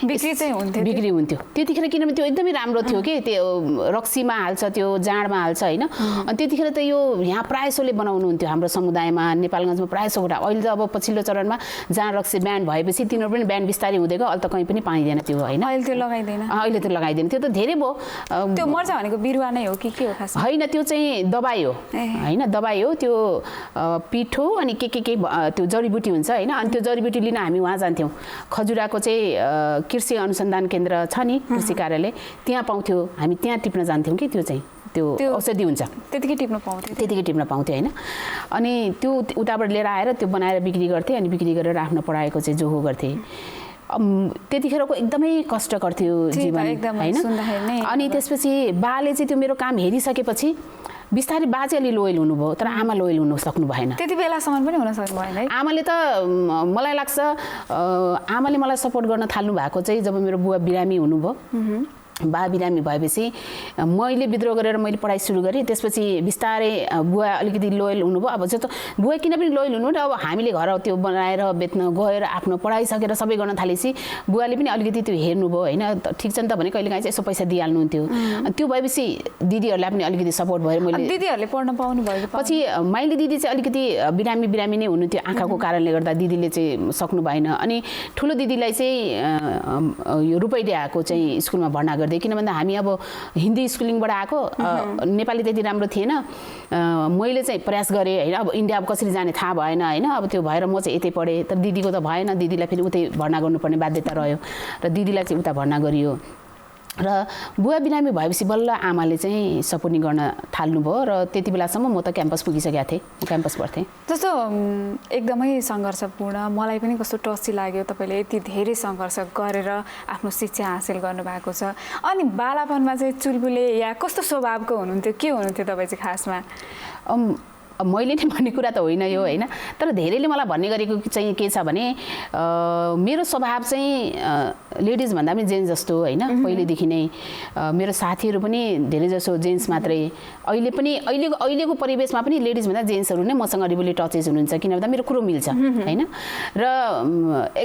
बिक्री हुन्थ्यो त्यतिखेर, किनभने त्यो एकदमै राम्रो थियो कि त्यो रक्सीमा हाल्छ, त्यो जाँडमा हाल्छ हैन। अनि त्यतिखेर त यो यहाँ प्रायःसोले बनाउनुहुन्थ्यो हाम्रो समुदायमा, नेपालगञ्जमा प्रायःसो वटा। अहिले त अब पछिल्लो चरणमा जाँड रक्सी ब्यान्ड भएपछि तिनीहरू पनि ब्यान्ड बिस्तारै हुँदै गयो। अहिले त कहीँ पनि पाइँदैन त्यो हैन। अहिले त्यो लगाइदैन, त्यो त धेरै भयो। त्यो मर्चा भनेको बिरुवा नै हो के हो खास? हैन, त्यो चाहिँ दबाई हो हैन, दबाई हो। त्यो पिठो अनि के त्यो जडीबुटी हुन्छ हैन। अनि त्यो जडीबुटी लिन हामी वहाँ जान्थ्यौँ। खजुराको चाहिँ कृषि अनुसन्धान केन्द्र छ नि, कृषि कार्यालय, त्यहाँ पाउँथ्यो। हामी त्यहाँ टिप्न जान्थ्यौँ कि त्यो चाहिँ त्यो औषधि हुन्छ, त्यतिकै टिप्न पाउँथ्यो हैन। अनि त्यो उताबाट लिएर आएर त्यो बनाएर बिक्री गर्थेँ। अनि बिक्री गरेर आफ्नो पढाइको चाहिँ जोहो गर्थेँ। त्यतिखेरको एकदमै कष्टकर थियो जीवन हैन। अनि त्यसपछि बाले चाहिँ त्यो मेरो काम हेरिसकेपछि बिस्तारै बा चाहिँ अलि लोयल हुनुभयो, तर आमा लोयल हुन सक्नु भएन। त्यति बेलासम्म पनि हुन सक्नु भएन है? आमाले त मलाई लाग्छ आमाले मलाई सपोर्ट गर्न थाल्नु भएको चाहिँ जब मेरो बुवा बिरामी हुनुभयो। बा बिरामी भएपछि मैले विद्रोह गरेर मैले पढाइ सुरु गरेँ। त्यसपछि बिस्तारै बुवा अलिकति लोयल हुनुभयो। अब जस्तो बुवा किन पनि लोयल हुनु, अब हामीले घर त्यो बनाएर बेच्न गएर आफ्नो पढाइ सकेर सबै गर्न थालेपछि बुवाले पनि अलिकति त्यो हेर्नुभयो हैन। ठिक छ नि त भने कहिलेकाहीँ चाहिँ यसो पैसा दिइहाल्नुहुन्थ्यो। त्यो भएपछि दिदीहरूलाई पनि अलिकति सपोर्ट भयो। मैले दिदीहरूले पढ्न पाउनु भयो पछि माइली दिदी चाहिँ अलिकति बिरामी नै हुनुहुन्थ्यो आँखाको कारणले गर्दा, दिदीले चाहिँ सक्नु भएन। अनि ठुलो दिदीलाई चाहिँ यो रूपैडियाको चाहिँ स्कुलमा भर्ना गर्दै, किन भन्दा हामी अब हिन्दी स्कुलिङबाट आएको, नेपाली त्यति राम्रो थिएन। मैले चाहिँ प्रयास गरेँ हैन। अब इन्डिया कसरी जाने थाहा भएन हैन। अब त्यो भएर म चाहिँ यतै पढेँ। तर दिदीको त भएन, दिदीलाई फेरि उतै भर्ना गर्नुपर्ने बाध्यता रह्यो र दिदीलाई चाहिँ उता भर्ना गरियो। र बुवा बिरामी भएपछि बल्ल आमाले चाहिँ सपोर्टिङ गर्न थाल्नुभयो। र त्यति बेलासम्म म त क्याम्पस पुगिसकेको थिएँ, क्याम्पस पढ्थेँ। जस्तो एकदमै सङ्घर्षपूर्ण, मलाई पनि कस्तो टसी लाग्यो तपाईँले यति धेरै सङ्घर्ष गरेर आफ्नो शिक्षा हासिल गर्नुभएको छ। अनि बालापनमा चाहिँ चुलबुले या कस्तो स्वभावको हुनुहुन्थ्यो, के हुनुहुन्थ्यो तपाईँ चाहिँ खासमा? मैले नै भन्ने कुरा त होइन यो हैन। तर धेरैले मलाई भन्ने गरेको चाहिँ के छ भने मेरो स्वभाव चाहिँ लेडिज भन्दा पनि जेन्ट्स जस्तो हैन। पहिलेदेखि नै मेरो साथीहरू पनि धेरै जसो जेन्ट्स मात्रै। अहिलेको परिवेशमा पनि लेडिज भन्दा जेन्ट्सहरू नै मसँग रिलेटेड टचेस हुनुहुन्छ, किन भन्दा मेरो कुरो मिल्छ हैन। र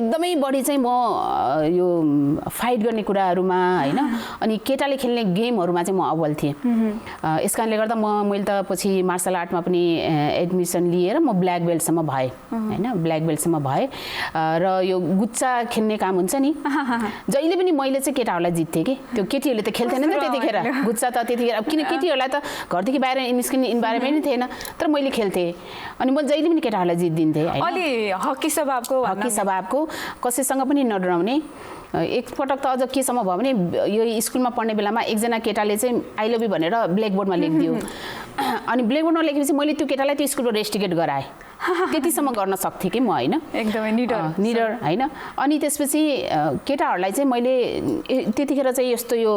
एकदमै बढी चाहिँ म यो फाइट गर्ने कुराहरूमा हैन, अनि केटाले खेल्ने गेमहरूमा चाहिँ म अव्वल थिएँ। यस कारणले गर्दा मैले त पछि मार्शल आर्टमा पनि एडमिसन लिएर म ब्ल्याक बेल्टसम्म भएँ हैन। ब्ल्याक बेल्टसम्म भएँ। र यो गुच्चा खेल्ने काम हुन्छ नि, जहिले पनि मैले चाहिँ केटाहरूलाई जित्थेँ कि। त्यो केटीहरूले त खेल्थेन नि त त्यतिखेर गुच्चा त। त्यतिखेर किन केटीहरूलाई त घरदेखि बाहिर निस्किने इन्भाइरोमेन्ट नै थिएन, तर मैले खेल्थेँ। अनि म जहिले पनि केटाहरूलाई जित्दिन्थेँ हैन। अलि हकी स्वभावको, कसैसँग पनि नडराउने। एकपटक त अझ केसम्म भयो भने यो स्कुलमा पढ्ने बेलामा एकजना केटाले चाहिँ आई लभ यु भनेर ब्ल्याकबोर्डमा लेखिदियो। अनि ब्ल्याकबोर्डमा लेखेपछि मैले त्यो केटालाई त्यो स्कुलबाट रेस्टिकेट गराएँ। त्यतिसम्म गर्न सक्थेँ कि म होइन एकदमै निडर होइन अनि त्यसपछि केटाहरूलाई चाहिँ मैले त्यतिखेर चाहिँ यस्तो यो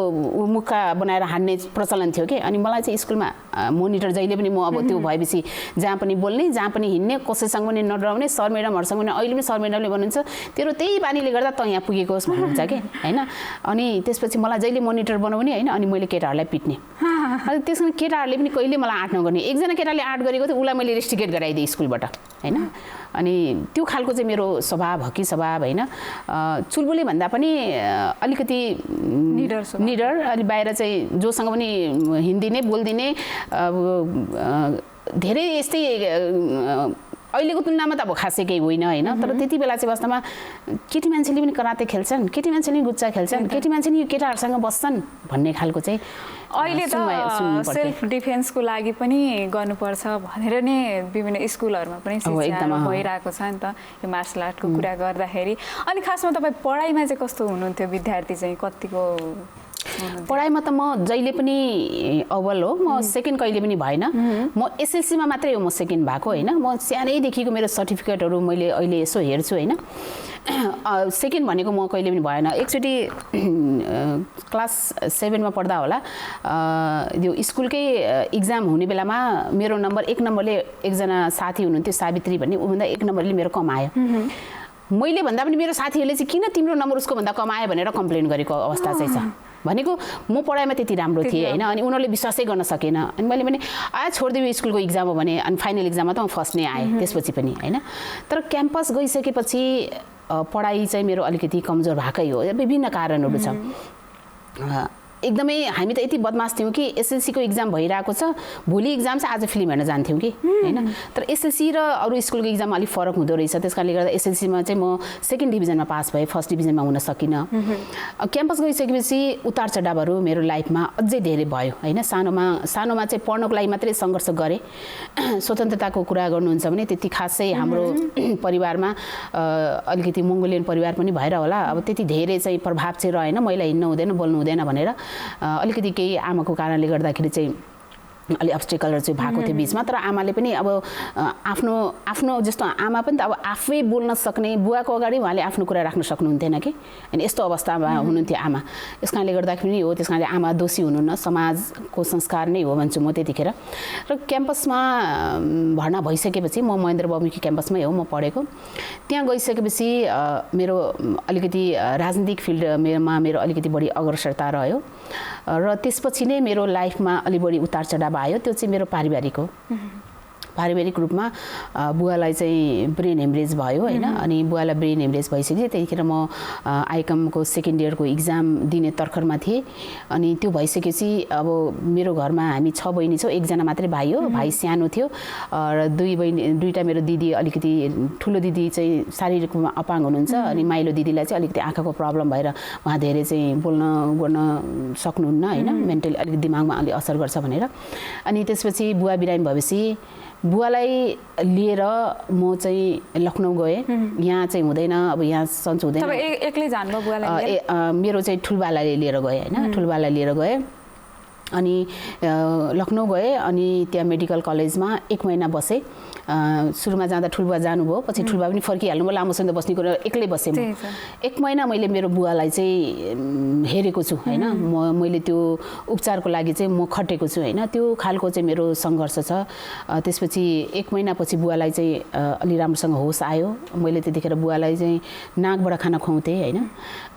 मुखा बनाएर हान्ने प्रचलन थियो कि अनि मलाई चाहिँ स्कुलमा मोनिटर जहिले पनि म अब त्यो भएपछि जहाँ पनि बोल्ने जहाँ पनि हिँड्ने कसैसँग पनि नडराउने सर म्याडमहरूसँग पनि अहिले पनि सर म्याडमले भन्नुहुन्छ तेरो त्यही बानीले गर्दा त यहाँ पुगेको होस् भन्नुहुन्छ कि होइन अनि त्यसपछि मलाई जहिले मोनिटर बनाउने होइन अनि मैले केटाहरूलाई पिट्ने अनि त्यसमा केटाहरूले पनि कहिले मलाई आँट नगर्ने एकजना केटाले आँट गरेको थियो उसलाई मैले रेस्ट्रिकेट गराइदिएँ स्कुलबाट होइन अनि त्यो खालको चाहिँ मेरो स्वभाव हकी स्वभाव होइन चुलबुले भन्दा पनि अलिकति निडर अनि बाहिर चाहिँ जोसँग पनि हिँडिदिने बोलिदिने धेरै यस्तै अहिलेको तुलनामा त अब खासै केही होइन होइन तर त्यति बेला चाहिँ वास्तवमा केटी मान्छेले पनि कराते खेल्छन् केटी मान्छेले गुच्चा खेल्छन् केटी मान्छे नि केटाहरूसँग बस्छन् भन्ने खालको चाहिँ अहिले त सेल्फ डिफेन्सको लागि पनि गर्नुपर्छ भनेर नि विभिन्न स्कुलहरूमा पनि शिक्षा भइरहेको छ नि त यो मार्सल आर्टको कुरा गर्दाखेरि अनि खासमा तपाईँ पढाइमा चाहिँ कस्तो हुनुहुन्थ्यो विद्यार्थी चाहिँ कतिको पढाइमा त म जहिले पनि अव्वल हो म सेकेन्ड कहिले पनि भएन म एसएलसीमा मात्रै हो म सेकेन्ड भएको होइन म सानैदेखिको मेरो सर्टिफिकेटहरू मैले अहिले यसो हेर्छु होइन सेकेन्ड भनेको म कहिले पनि भएन एकचोटि क्लास 7मा पढ्दा होला यो स्कुलकै इक्जाम हुने बेलामा मेरो नम्बर 1 नम्बरले एकजना साथी हुनुहुन्थ्यो सावित्री भन्ने उभन्दा 1 नम्बरले मेरो कम आयो मैले भन्दा पनि मेरो साथीहरूले चाहिँ किन तिम्रो नम्बर उसको भन्दा कम आयो भनेर कम्प्लेन गरेको अवस्था चाहिँ छ भनेको म पढाइमा त्यति राम्रो थिएँ होइन अनि उनीहरूले विश्वासै गर्न सकेन अनि मैले भने छोडिदियो स्कुलको इक्जाम हो भने अनि फाइनल इक्जाममा त म फर्स्ट नै आएँ त्यसपछि पनि होइन तर क्याम्पस गइसकेपछि पढाइ चाहिँ मेरो अलिकति कमजोर भएकै हो विभिन्न कारणहरू छ एकदमै हामी त यति बदमास थियौँ कि एसएलसीको इक्जाम भइरहेको छ भोलि इक्जाम चाहिँ आज फिल्म हेर्न जान्थ्यौँ कि होइन तर एसएलसी र अरू स्कुलको इक्जाम अलिक फरक हुँदो रहेछ त्यस कारणले गर्दा एसएलसीमा चाहिँ म सेकेन्ड डिभिजनमा पास भएँ फर्स्ट डिभिजनमा हुन सकिनँ क्याम्पस गइसकेपछि उतार चढावहरू मेरो लाइफमा अझै धेरै भयो होइन सानोमा चाहिँ पढ्नको लागि मात्रै सङ्घर्ष गरेँ स्वतन्त्रताको कुरा गर्नुहुन्छ भने त्यति खासै हाम्रो परिवारमा अलिकति मङ्गोलियन परिवार पनि भएर होला अब त्यति धेरै चाहिँ प्रभाव चाहिँ रहेन महिला हिँड्नु हुँदैन बोल्नु हुँदैन भनेर अलिकति केही आमाको कारणले गर्दाखेरि चाहिँ अलि अब्स्टेकलहरू चाहिँ भएको थियो बिचमा तर आमाले पनि अब आफ्नो जस्तो आमा पनि त अब आफै बोल्न सक्ने बुवाको अगाडि उहाँले आफ्नो कुरा राख्न सक्नुहुन्थेन कि अनि यस्तो अवस्थामा हुनुहुन्थ्यो आमा यस कारणले गर्दाखेरि हो त्यस कारणले आमा दोषी हुनुहुन्न समाजको संस्कार नै हो भन्छु म त्यतिखेर र क्याम्पसमा भर्ना भइसकेपछि म महेन्द्र बहुमुखी क्याम्पसमै हो म पढेको त्यहाँ गइसकेपछि मेरो अलिकति राजनीतिक फिल्डमा मेरो अलिकति बढी अग्रसरता रह्यो र त्यसपछि नै मेरो लाइफमा अलि बढी उतार चढाव आयो त्यो चाहिँ मेरो पारिवारिक हो पारिवारिक रूपमा बुवालाई चाहिँ ब्रेन हेमरेज भयो होइन अनि बुवालाई ब्रेन हेमरेज भइसक्यो त्यतिखेर म आइकमको सेकेन्ड इयरको इक्जाम दिने तर्खरमा थिएँ अनि त्यो भइसकेपछि अब मेरो घरमा हामी 6 बहिनी छौँ एकजना मात्रै भाइ हो भाइ सानो थियो र दुईटा मेरो दिदी अलिकति ठुलो दिदी चाहिँ शारीरिक रूपमा अपाङ्ग हुनुहुन्छ अनि माइलो दिदीलाई चाहिँ अलिकति आँखाको प्रब्लम भएर उहाँ धेरै चाहिँ बोल्न गर्न सक्नुहुन्न होइन मेन्टली अलिकति दिमागमा अलि असर गर्छ भनेर अनि त्यसपछि बुवा बिरामी भएपछि बुवालाई लिएर म चाहिँ लखनऊ गएँ यहाँ चाहिँ हुँदैन अब यहाँ सन्चो हुँदैन तपाईँ एक्लै जानुभयो बुवालाई मेरो चाहिँ ठुलबालाई लिएर गएँ होइन ठुलबालाई लिएर गएँ अनि लखनऊ गएँ अनि त्यहाँ मेडिकल कलेजमा 1 महिना बसेँ सुरुमा जाँदा ठुलबुवा जानुभयो पछि ठुलबुवा पनि फर्किहाल्नु भयो लामोसँग बस्ने कुरा एक्लै बसेँ म 1 महिना मैले मेरो बुवालाई चाहिँ हेरेको छु होइन मैले त्यो उपचारको लागि चाहिँ म खटेको छु होइन त्यो खालको चाहिँ मेरो सङ्घर्ष छ त्यसपछि 1 महिनापछि बुवालाई चाहिँ अलि राम्रोसँग होस आयो मैले त्यतिखेर बुवालाई चाहिँ नाकबाट खाना खुवाउँथेँ होइन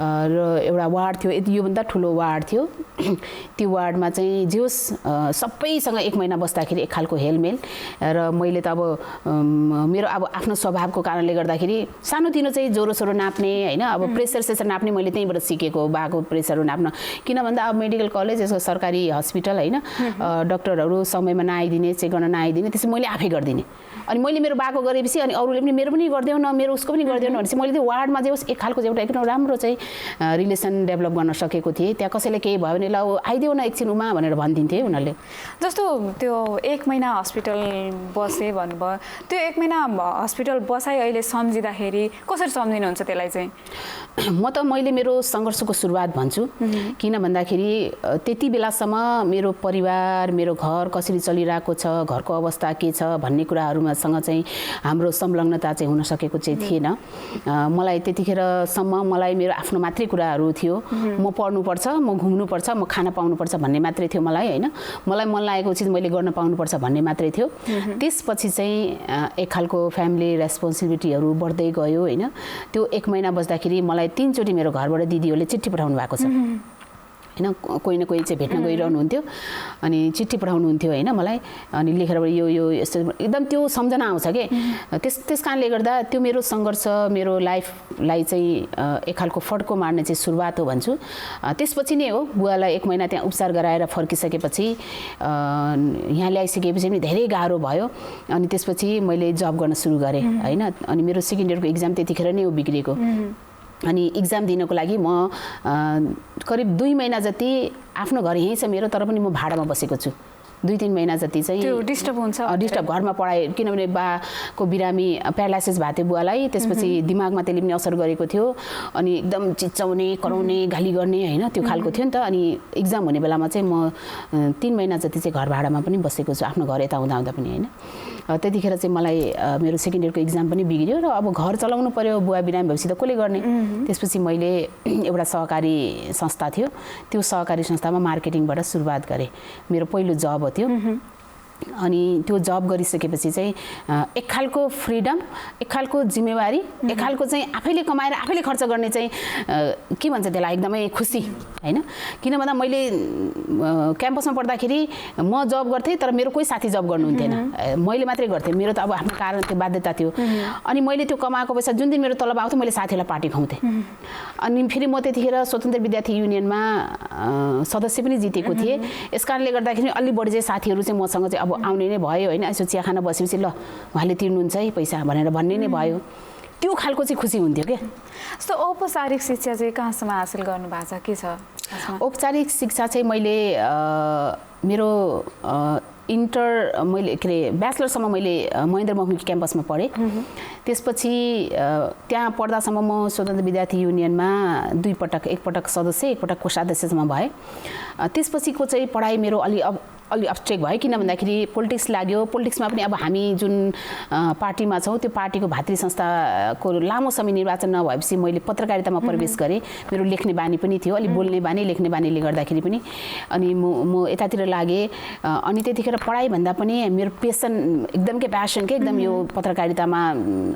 र एउटा वार्ड थियो योभन्दा ठुलो वार्ड थियो त्यो वार्डमा चाहिँ जे होस् सबैसँग 1 महिना बस्दाखेरि एक खालको हेलमेल र मैले त अब मेरो अब आफ्नो स्वभावको कारणले गर्दाखेरि सानोतिनो चाहिँ ज्वरोसोरो नाप्ने होइन अब प्रेसर नाप्ने मैले त्यहीँबाट सिकेको बाको प्रेसरहरू नाप्न किन भन्दा अब मेडिकल कलेज यसको सरकारी हस्पिटल होइन डक्टरहरू समयमा नआइदिने चेक गर्न नआइदिने त्यसै मैले आफै गरिदिने अनि मैले मेरो बाको गरेपछि अनि अरूले पनि मेरो पनि गरिदेऊ न मेरो उसको पनि गरिदेऊ न भनेपछि मैले त्यो वार्डमा जे होस् एक खालको एउटा एकदम राम्रो चाहिँ रिलेसन डेभलप गर्न सकेको थिएँ त्यहाँ कसैले केही भयो भने ल आइदेऊ न एकछिन उमा भनेर भनिदिन्थे उनीहरूले जस्तो त्यो 1 महिना हस्पिटल बसेँ भन्नुभयो त्यो 1 महिना हस्पिटल बसाइ अहिले सम्झिँदाखेरि कसरी सम्झिनुहुन्छ त्यसलाई चाहिँ मैले मेरो सङ्घर्षको सुरुवात भन्छु किन भन्दाखेरि त्यति बेलासम्म मेरो परिवार मेरो घर कसरी चलिरहेको छ घरको अवस्था के छ भन्ने कुराहरूमा सँग चाहिँ हाम्रो संलग्नता चाहिँ हुन सकेको चाहिँ थिएन। मलाई त्यतिखेरसम्म मलाई मेरो आफ्नो मात्रै कुराहरू थियो, म पढ्नुपर्छ, म घुम्नुपर्छ, म खाना पाउनुपर्छ भन्ने मात्रै थियो मलाई होइन। मलाई मन लागेको चिज मैले गर्न पाउनुपर्छ भन्ने मात्रै थियो। त्यसपछि चाहिँ एक खालको फ्यामिली रेस्पोन्सिबिलिटीहरू बढ्दै गयो होइन। त्यो 1 महिना बस्दाखेरि मलाई 3 चोटि मेरो घरबाट दिदीहरूले चिठी पठाउनु भएको छ होइन। कोही न कोही चाहिँ भेट्न गइरहनुहुन्थ्यो अनि चिठी पठाउनुहुन्थ्यो होइन मलाई, अनि लेखेर यो यस्तो एकदम त्यो सम्झना आउँछ कि त्यस कारणले गर्दा त्यो मेरो सङ्घर्ष मेरो लाइफलाई चाहिँ एक खालको फड्को मार्ने चाहिँ सुरुवात हो भन्छु। त्यसपछि नै हो बुवालाई 1 महिना त्यहाँ उपचार गराएर फर्किसकेपछि यहाँ ल्याइसकेपछि पनि धेरै गाह्रो भयो। अनि त्यसपछि मैले जब गर्न सुरु गरेँ होइन। अनि मेरो सेकेन्ड इयरको इक्जाम त्यतिखेर नै हो बिग्रेको। अनि इक्जाम दिनको लागि म करिब 2 महिना जति आफ्नो घर यहीँ छ मेरो, तर पनि म भाडामा बसेको छु। 2-3 महिना जति चाहिँ त्यो डिस्टर्ब हुन्छ, डिस्टर्ब घरमा पढाइ, किनभने बाको बिरामी प्यारालाइसिस भएको थियो बुवालाई, त्यसपछि दिमागमा त्यसले पनि असर गरेको थियो अनि एकदम चिच्चाउने कराउने गाली गर्ने होइन त्यो खालको थियो नि त। अनि इक्जाम हुने बेलामा चाहिँ म 3 महिना जति चाहिँ घर भाडामा पनि बसेको छु आफ्नो घर यता आउँदा पनि होइन। त्यतिखेर चाहिँ मलाई मेरो सेकेन्ड इयरको इक्जाम पनि बिग्रियो र अब घर चलाउनु पर्यो, बुवा बिरामी भएपछि त कसले गर्ने। त्यसपछि मैले एउटा सहकारी संस्था थियो, त्यो सहकारी संस्थामा मार्केटिङबाट सुरुवात गरेँ। मेरो पहिलो जब हो त्यो। अनि त्यो जब गरिसकेपछि चाहिँ एक खालको फ्रिडम, एक खालको जिम्मेवारी, एक खालको चाहिँ आफैले कमाएर आफैले खर्च गर्ने चाहिँ के भन्छ त्यसलाई एकदमै खुसी होइन। किन भन्दा मैले क्याम्पसमा पढ्दाखेरि म जब गर्थेँ तर मेरो कोही साथी जब गर्नुहुन्थेन, मैले मात्रै गर्थेँ। मेरो त अब आफ्नो कारण थियो, बाध्यता थियो। अनि मैले त्यो कमाएको पैसा जुन दिन मेरो तलब आउँथ्यो मैले साथीहरूलाई पार्टी खुवाउँथेँ। अनि फेरि म त्यतिखेर स्वतन्त्र विद्यार्थी युनियनमा सदस्य पनि जितेको थिएँ। यस कारणले गर्दाखेरि अलि बढी चाहिँ साथीहरू चाहिँ मसँग चाहिँ अब आउने नै भयो होइन। यसो चिया खाना बसेपछि ल उहाँले तिर्नुहुन्छ है पैसा भनेर भन्ने नै भयो। त्यो खालको चाहिँ खुसी हुन्थ्यो क्या। जस्तो औपचारिक शिक्षा चाहिँ कहाँसम्म हासिल गर्नुभएको छ, के छ? औपचारिक शिक्षा चाहिँ मैले मेरो इन्टर मैले के अरे ब्याचलरसम्म मैले महेन्द्र बहुमुखी क्याम्पसमा पढेँ। त्यसपछि त्यहाँ पढ्दासम्म म स्वतन्त्र विद्यार्थी युनियनमा 2 पटक, एकपटक सदस्य एकपटक कोषाध्यक्षसम्म भएँ। त्यसपछिको चाहिँ पढाइ मेरो अलि अब्स्ट्रेक्ट भयो, किन भन्दाखेरि पोलिटिक्स लाग्यो। पोलिटिक्समा पनि अब हामी जुन पार्टीमा छौँ त्यो पार्टीको भातृ संस्थाको लामो समय निर्वाचन नभएपछि मैले पत्रकारितामा प्रवेश गरेँ। मेरो लेख्ने बानी पनि थियो, अलि बोल्ने बानी लेख्ने बानीले गर्दाखेरि पनि। अनि म यतातिर लागेँ। अनि त्यतिखेर पढाइभन्दा पनि मेरो पेसन एकदम के प्यासन के एकदम यो पत्रकारितामा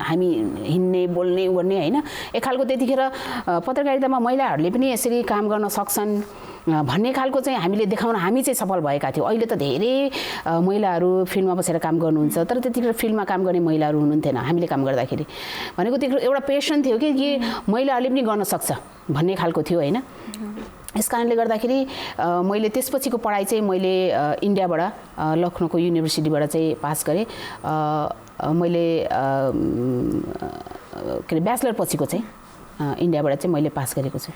हामी हिँड्ने बोल्ने गर्ने होइन। एक खालको त्यतिखेर पत्रकारितामा महिलाहरूले पनि यसरी काम गर्न सक्छन् भन्ने खालको चाहिँ हामीले देखाउन हामी चाहिँ सफल भएका थियौँ। अहिले त धेरै महिलाहरू फिल्डमा बसेर काम गर्नुहुन्छ, तर त्यतिखेर फिल्डमा काम गर्ने महिलाहरू हुनुहुन्थेन हामीले काम गर्दाखेरि। भनेको त्यो एउटा पेसन थियो कि महिलाहरूले पनि गर्न सक्छ भन्ने खालको थियो होइन। यस कारणले गर्दाखेरि मैले त्यसपछिको पढाइ चाहिँ मैले इन्डियाबाट लखनऊको युनिभर्सिटीबाट चाहिँ पास गरेँ। मैले के अरे ब्याचलर पछिको चाहिँ इन्डियाबाट चाहिँ मैले पास गरेको छु।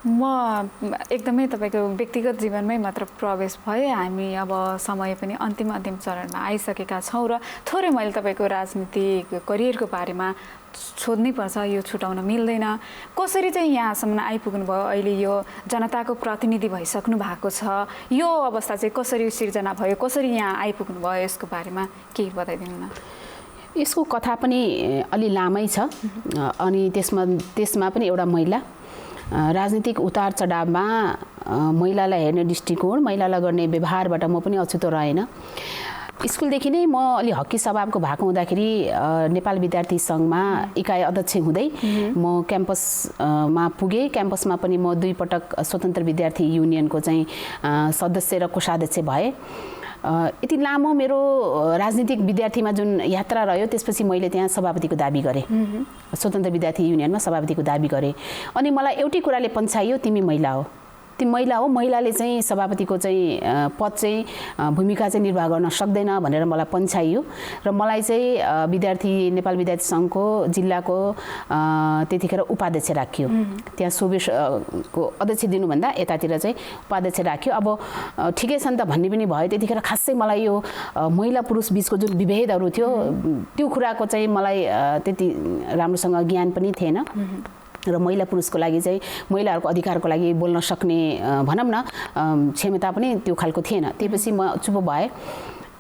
म एकदमै तपाईँको व्यक्तिगत जीवनमै मात्र प्रवेश भएँ। हामी अब समय पनि अन्तिम चरणमा आइसकेका छौँ र थोरै मैले तपाईँको राजनीतिक करियरको बारेमा सोध्नै पर्छ, यो छुटाउन मिल्दैन। कसरी चाहिँ यहाँसम्म आइपुग्नु भयो, अहिले यो जनताको प्रतिनिधि भइसक्नु भएको छ, यो अवस्था चाहिँ कसरी सिर्जना भयो, कसरी यहाँ आइपुग्नु भयो, यसको बारेमा केही बताइदिनु न। यसको कथा पनि अलि लामै छ। अनि त्यसमा पनि एउटा महिला राजनीतिक उतार चढावमा महिलालाई हेर्ने दृष्टिकोण, महिलालाई गर्ने व्यवहारबाट म पनि अछुतो रहेन। स्कुलदेखि नै म अलि हक्की स्वभावको भएको हुँदाखेरि नेपाल विद्यार्थी सङ्घमा इकाइ अध्यक्ष हुँदै म क्याम्पसमा पुगेँ। क्याम्पसमा पनि म 2 पटक स्वतन्त्र विद्यार्थी युनियनको चाहिँ सदस्य र कोषाध्यक्ष भएँ। यति लामो मेरो राजनीतिक विद्यार्थीमा जुन यात्रा रह्यो, त्यसपछि मैले त्यहाँ सभापतिको दाबी गरेँ, स्वतन्त्र विद्यार्थी युनियनमा सभापतिको दाबी गरेँ। अनि मलाई एउटै कुराले पन्छाइयो, तिमी महिला हो, महिला हो, महिलाले चाहिँ सभापतिको चाहिँ पद चाहिँ भूमिका चाहिँ निर्वाह गर्न सक्दैन भनेर मलाई पन्छाइयो। र मलाई चाहिँ नेपाल विद्यार्थी सङ्घको जिल्लाको त्यतिखेर उपाध्यक्ष राखियो। त्यहाँ सोभेसको अध्यक्ष दिनुभन्दा यतातिर चाहिँ उपाध्यक्ष राखियो। अब ठिकै छ नि त भन्ने पनि भयो। त्यतिखेर खासै मलाई यो महिला पुरुष बिचको जुन विभेदहरू थियो त्यो कुराको चाहिँ मलाई त्यति राम्रोसँग ज्ञान पनि थिएन। र महिला पुरुषको लागि चाहिँ महिलाहरूको अधिकारको लागि बोल्न सक्ने भनौँ न क्षमता पनि त्यो खालको थिएन। त्यसपछि म चुप भएँ।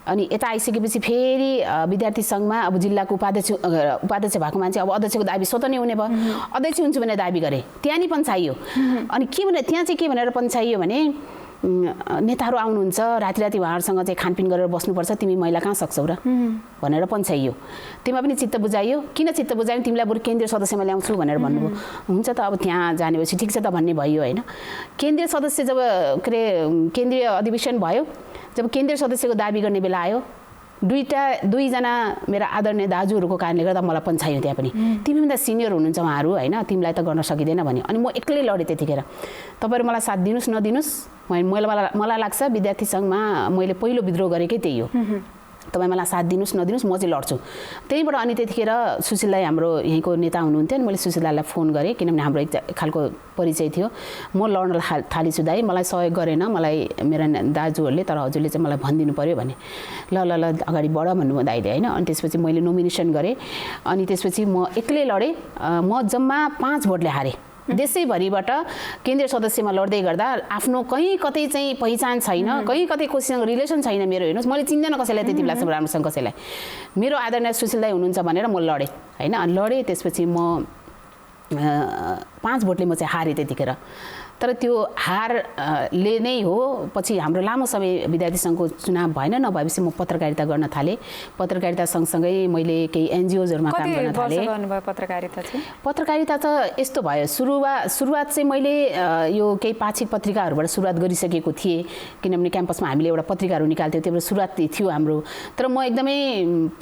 अनि यता आइसकेपछि फेरि विद्यार्थी सङ्घमा अब जिल्लाको उपाध्यक्ष भएको मान्छे अब अध्यक्षको दाबी स्वतः नै हुने भयो। अध्यक्ष हुन्छु भनेर दाबी गरे, त्यहाँ नि पन्छाइयो। अनि के भनेर त्यहाँ चाहिँ के भनेर पन्छाइयो भने नेताहरू आउनुहुन्छ, राति उहाँहरूसँग चाहिँ खानपिन गरेर बस्नुपर्छ, तिमी महिला कहाँ सक्छौ र भनेर पन्छाइयो। त्यसमा पनि चित्त बुझाइयो। किन चित्त बुझायो? तिमीलाई बरु केन्द्रीय सदस्यमा ल्याउँछु भनेर भन्नुभयो। हुन्छ त अब त्यहाँ जानेपछि ठिक छ त भन्ने भयो होइन। केन्द्रीय सदस्य जब के अरे केन्द्रीय अधिवेशन भयो, जब केन्द्रीय सदस्यको दाबी गर्ने बेला आयो, दुईजना मेरा आदरणीय दाजुहरूको कारणले गर्दा मलाई पन्छाइयो। त्यहाँ पनि तिमीभन्दा सिनियर हुनुहुन्छ उहाँहरू होइन, तिमीलाई त गर्न सकिँदैन भन्यो। अनि म एक्लै लडेँ त्यतिखेर। तपाईँहरू मलाई साथ दिनुहोस् नदिनुहोस्, मलाई लाग्छ विद्यार्थी सङ्घमा मैले पहिलो विद्रोह गरेकै त्यही हो। तपाईँ मलाई साथ दिनुहोस् नदिनुहोस्, म चाहिँ लड्छु। त्यहीँबाट अनि त्यतिखेर सुशील दाई हाम्रो यहीँको नेता हुनुहुन्थ्यो। अनि मैले सुशील दाईलाई फोन गरेँ, किनभने हाम्रो एक खालको परिचय थियो। म लड्न थालिछु दाई, मलाई सहयोग गरेन मलाई मेरा दाजुहरूले, तर हजुरले चाहिँ मलाई भनिदिनु पऱ्यो भने। ल ल ल अगाडि बढ भन्नुभयो दाइले होइन। अनि त्यसपछि मैले नोमिनेसन गरेँ। अनि त्यसपछि म एक्लै लडेँ। म जम्मा 5 भोटले हारेँ। देशैभरिबाट केन्द्रीय सदस्यमा लड्दै गर्दा आफ्नो कहीँ कतै चाहिँ पहिचान छैन, कहीँ कतै कसैसँग रिलेसन छैन मेरो। हेर्नुहोस्, मैले चिन्दैन कसैलाई त्यति बेलासम्म राम्रोसँग कसैलाई। मेरो आदरणीय सुशील दाई हुनुहुन्छ भनेर म लडेँ होइन। अनि लडेँ, त्यसपछि म 5 भोटले म चाहिँ हारेँ त्यतिखेर। तर त्यो हारले नै हो पछि हाम्रो लामो समय विद्यार्थी सङ्घको चुनाव भएन। नभएपछि म पत्रकारिता गर्न थालेँ। पत्रकारिता सँगसँगै मैले केही एनजिओजहरूमा काम गर्न थालेँ। पत्रकारिता त यस्तो भयो, सुरुवात चाहिँ मैले यो केही पाक्षिक पत्रिकाहरूबाट सुरुवात गरिसकेको थिएँ, किनभने क्याम्पसमा हामीले एउटा पत्रिकाहरू निकाल्थ्यौँ, त्यो सुरुवात थियो हाम्रो। तर म एकदमै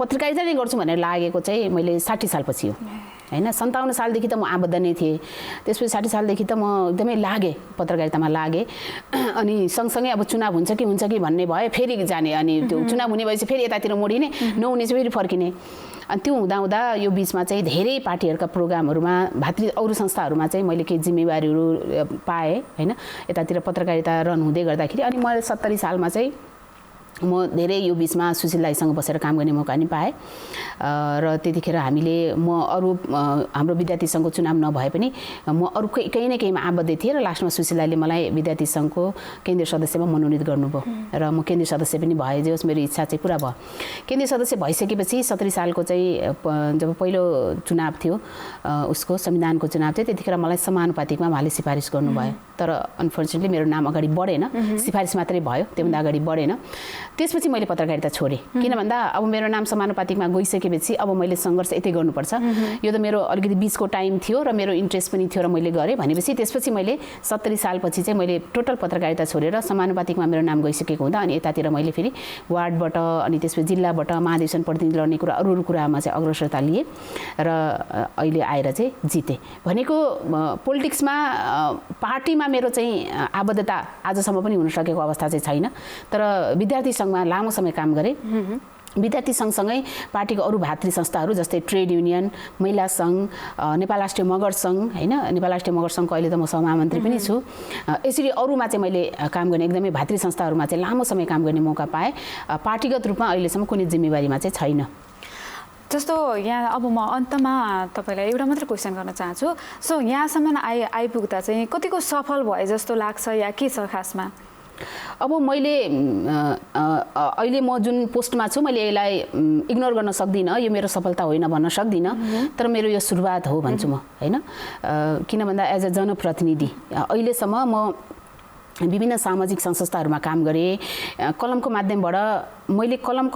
पत्रकारिता नै गर्छु भनेर लागेको चाहिँ मैले 60 सालपछि हो होइन। 57 सालदेखि त म आबद्ध नै थिएँ। त्यसपछि 60 सालदेखि त म एकदमै लागेँ, पत्रकारितामा लागेँ। अनि सँगसँगै अब चुनाव हुन्छ कि भन्ने भयो, फेरि जाने। अनि त्यो चुनाव हुने भएपछि फेरि यतातिर मोडिने, नहुने चाहिँ फेरि फर्किने। अनि त्यो हुँदा यो बिचमा चाहिँ धेरै पार्टीहरूका प्रोग्रामहरूमा अरू संस्थाहरूमा चाहिँ मैले केही जिम्मेवारीहरू पाएँ होइन। यतातिर पत्रकारिता रन हुँदै गर्दाखेरि अनि मैले 70 सालमा चाहिँ म धेरै यो बिचमा सुशील दाईसँग बसेर काम गर्ने मौका नि पाएँ। र त्यतिखेर म हाम्रो विद्यार्थी सङ्घको चुनाव नभए पनि म अरू केही न केहीमा आबद्ध थिएँ। र लास्टमा सुशील दाईले मलाई विद्यार्थी सङ्घको केन्द्रीय सदस्यमा मनोनित गर्नुभयो र म केन्द्रीय सदस्य पनि भएँ। जे होस् मेरो इच्छा चाहिँ पुरा भयो। केन्द्रीय सदस्य भइसकेपछि 70 सालको चाहिँ जब पहिलो चुनाव थियो, उसको संविधानको चुनाव थियो, त्यतिखेर मलाई समानुपातिकमा उहाँले सिफारिस गर्नुभयो। तर अनफर्चुनेटली मेरो नाम अगाडि बढेन, सिफारिस मात्रै भयो, त्योभन्दा अगाडि बढेन। त्यसपछि मैले पत्रकारिता छोडेँ। किन भन्दा अब मेरो नाम समानुपातिकमा गइसकेपछि अब मैले सङ्घर्ष यतै गर्नुपर्छ। यो त मेरो अलिकति बिचको टाइम थियो र मेरो इन्ट्रेस्ट पनि थियो र मैले गरेँ भनेपछि त्यसपछि मैले 70 सालपछि चाहिँ मैले टोटल पत्रकारिता छोडेर समानुपातिकमा मेरो नाम गइसकेको हुँदा अनि यतातिर मैले फेरि वार्डबाट अनि त्यसपछि जिल्लाबाट महाधिवेशन प्रतिनिधि लड्ने कुरा अरू कुरामा चाहिँ अग्रसरता लिएँ र अहिले आएर चाहिँ जितेँ। भनेको पोलिटिक्समा पार्टीमा मेरो चाहिँ आबद्धता आजसम्म पनि हुन सकेको अवस्था चाहिँ छैन। तर विद्यार्थी सङ्घमा लामो समय काम गरेँ। विद्यार्थी सङ्घसँगै पार्टीको अरू भातृ संस्थाहरू जस्तै ट्रेड युनियन, महिला सङ्घ, नेपाल राष्ट्रिय मगर सङ्घ होइन, नेपाल राष्ट्रिय मगर सङ्घको अहिले त म सहमन्त्री पनि छु। यसरी अरूमा चाहिँ मैले काम गर्ने एकदमै भातृ संस्थाहरूमा चाहिँ लामो समय काम गर्ने मौका पाएँ। पार्टीगत रूपमा अहिलेसम्म कुनै जिम्मेवारीमा चाहिँ छैन। जस्तो यहाँ अब म अन्तमा तपाईँलाई एउटा मात्रै क्वेसन गर्न चाहन्छु। सो यहाँसम्म आइपुग्दा चाहिँ कतिको सफल भए जस्तो लाग्छ या के छ खासमा? अब मैले अहिले म जुन पोस्टमा छु मैले यसलाई इग्नोर गर्न सक्दिनँ। यो मेरो सफलता होइन भन्न सक्दिनँ, तर मेरो यो सुरुवात हो भन्छु म होइन। किन भन्दा एज अ जनप्रतिनिधि अहिलेसम्म म विभिन्न सामाजिक संस्थाहरूमा काम गरेँ। कलमको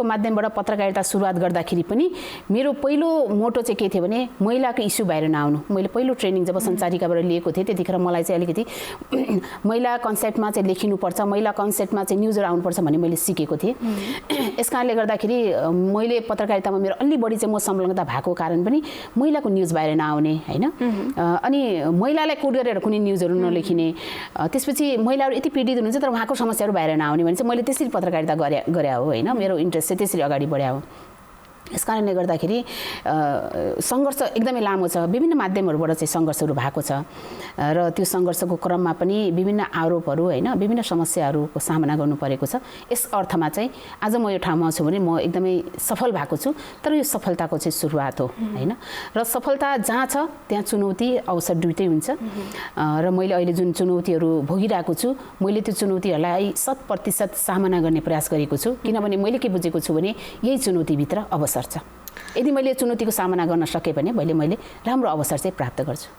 माध्यमबाट पत्रकारिता सुरुवात गर्दाखेरि पनि मेरो पहिलो मोटो चाहिँ के थियो भने महिलाको इस्यु बाहिर नआउनु। मैले पहिलो ट्रेनिङ जब सञ्चारिकाबाट लिएको थिएँ त्यतिखेर मलाई चाहिँ अलिकति महिला कन्सेप्टमा चाहिँ लेखिनुपर्छ, महिला कन्सेप्टमा चाहिँ न्युजहरू आउनुपर्छ भन्ने मैले सिकेको थिएँ। यस कारणले गर्दाखेरि मैले पत्रकारितामा मेरो अलि बढी चाहिँ म संलग्नता भएको कारण पनि महिलाको न्युज बाहिर नआउने होइन। अनि महिलालाई कोट गरेर कुनै न्युजहरू नलेखिने। त्यसपछि महिलाहरू यति पीडित हुनुहुन्छ तर उहाँको समस्याहरू बाहिर नआउने भने चाहिँ मैले त्यसरी पत्रकारिता गरे हो होइन। मेरो इन्ट्रेस्ट चाहिँ त्यसरी अगाडि बढ्या हो। यस कारणले गर्दाखेरि सङ्घर्ष एकदमै लामो छ, विभिन्न माध्यमहरूबाट चाहिँ सङ्घर्षहरू भएको छ र त्यो सङ्घर्षको क्रममा पनि विभिन्न आरोपहरू होइन विभिन्न समस्याहरूको सामना गर्नु परेको छ। यस अर्थमा चाहिँ आज म यो ठाउँमा छु भने म एकदमै सफल भएको छु, तर यो सफलताको चाहिँ सुरुवात हो होइन। र सफलता जहाँ छ त्यहाँ चुनौती अवसर दुइटै हुन्छ र मैले अहिले जुन चुनौतीहरू भोगिरहेको छु मैले त्यो चुनौतीहरूलाई 100% सामना गर्ने प्रयास गरेको छु, किनभने मैले के बुझेको छु भने यही चुनौतीभित्र अवसर छ। यदि मैले चुनौतीको सामना गर्न सकेँ भने मैले राम्रो अवसर चाहिँ प्राप्त गर्छु।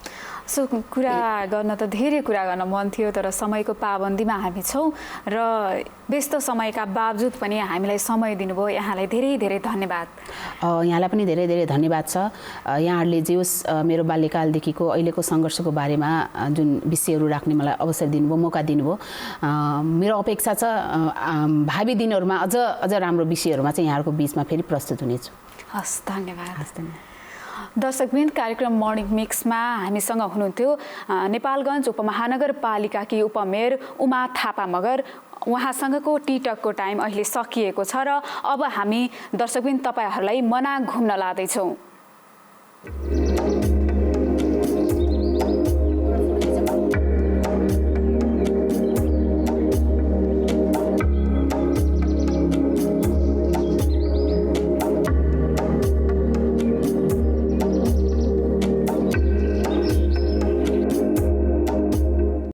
सो कुरा गर्न त धेरै कुरा गर्न मन थियो, तर समयको पाबन्दीमा हामी छौँ र व्यस्त समयका बावजुद पनि हामीलाई समय दिनुभयो, यहाँलाई धेरै धेरै धन्यवाद। यहाँलाई पनि धेरै धेरै धन्यवाद छ। यहाँहरूले जे होस् मेरो बाल्यकालदेखिको अहिलेको सङ्घर्षको बारेमा जुन विषयहरू राख्ने मलाई अवसर दिनुभयो, मौका दिनुभयो। मेरो अपेक्षा छ भावी दिनहरूमा अझ राम्रो विषयहरूमा चाहिँ यहाँहरूको बिचमा फेरि प्रस्तुत हुनेछु। हस्, धन्यवाद। दर्शकवृन्द, कार्यक्रम मर्निङ मिक्समा हामीसँग हुनुहुन्थ्यो नेपालगञ्ज उपमहानगरपालिकाकी उपमेयर उमा थापा मगर। उहाँसँगको टिटकको टाइम अहिले सकिएको छ र अब हामी दर्शकवृन्द तपाईहरूलाई मनाङ घुम्न लाँदैछौँ।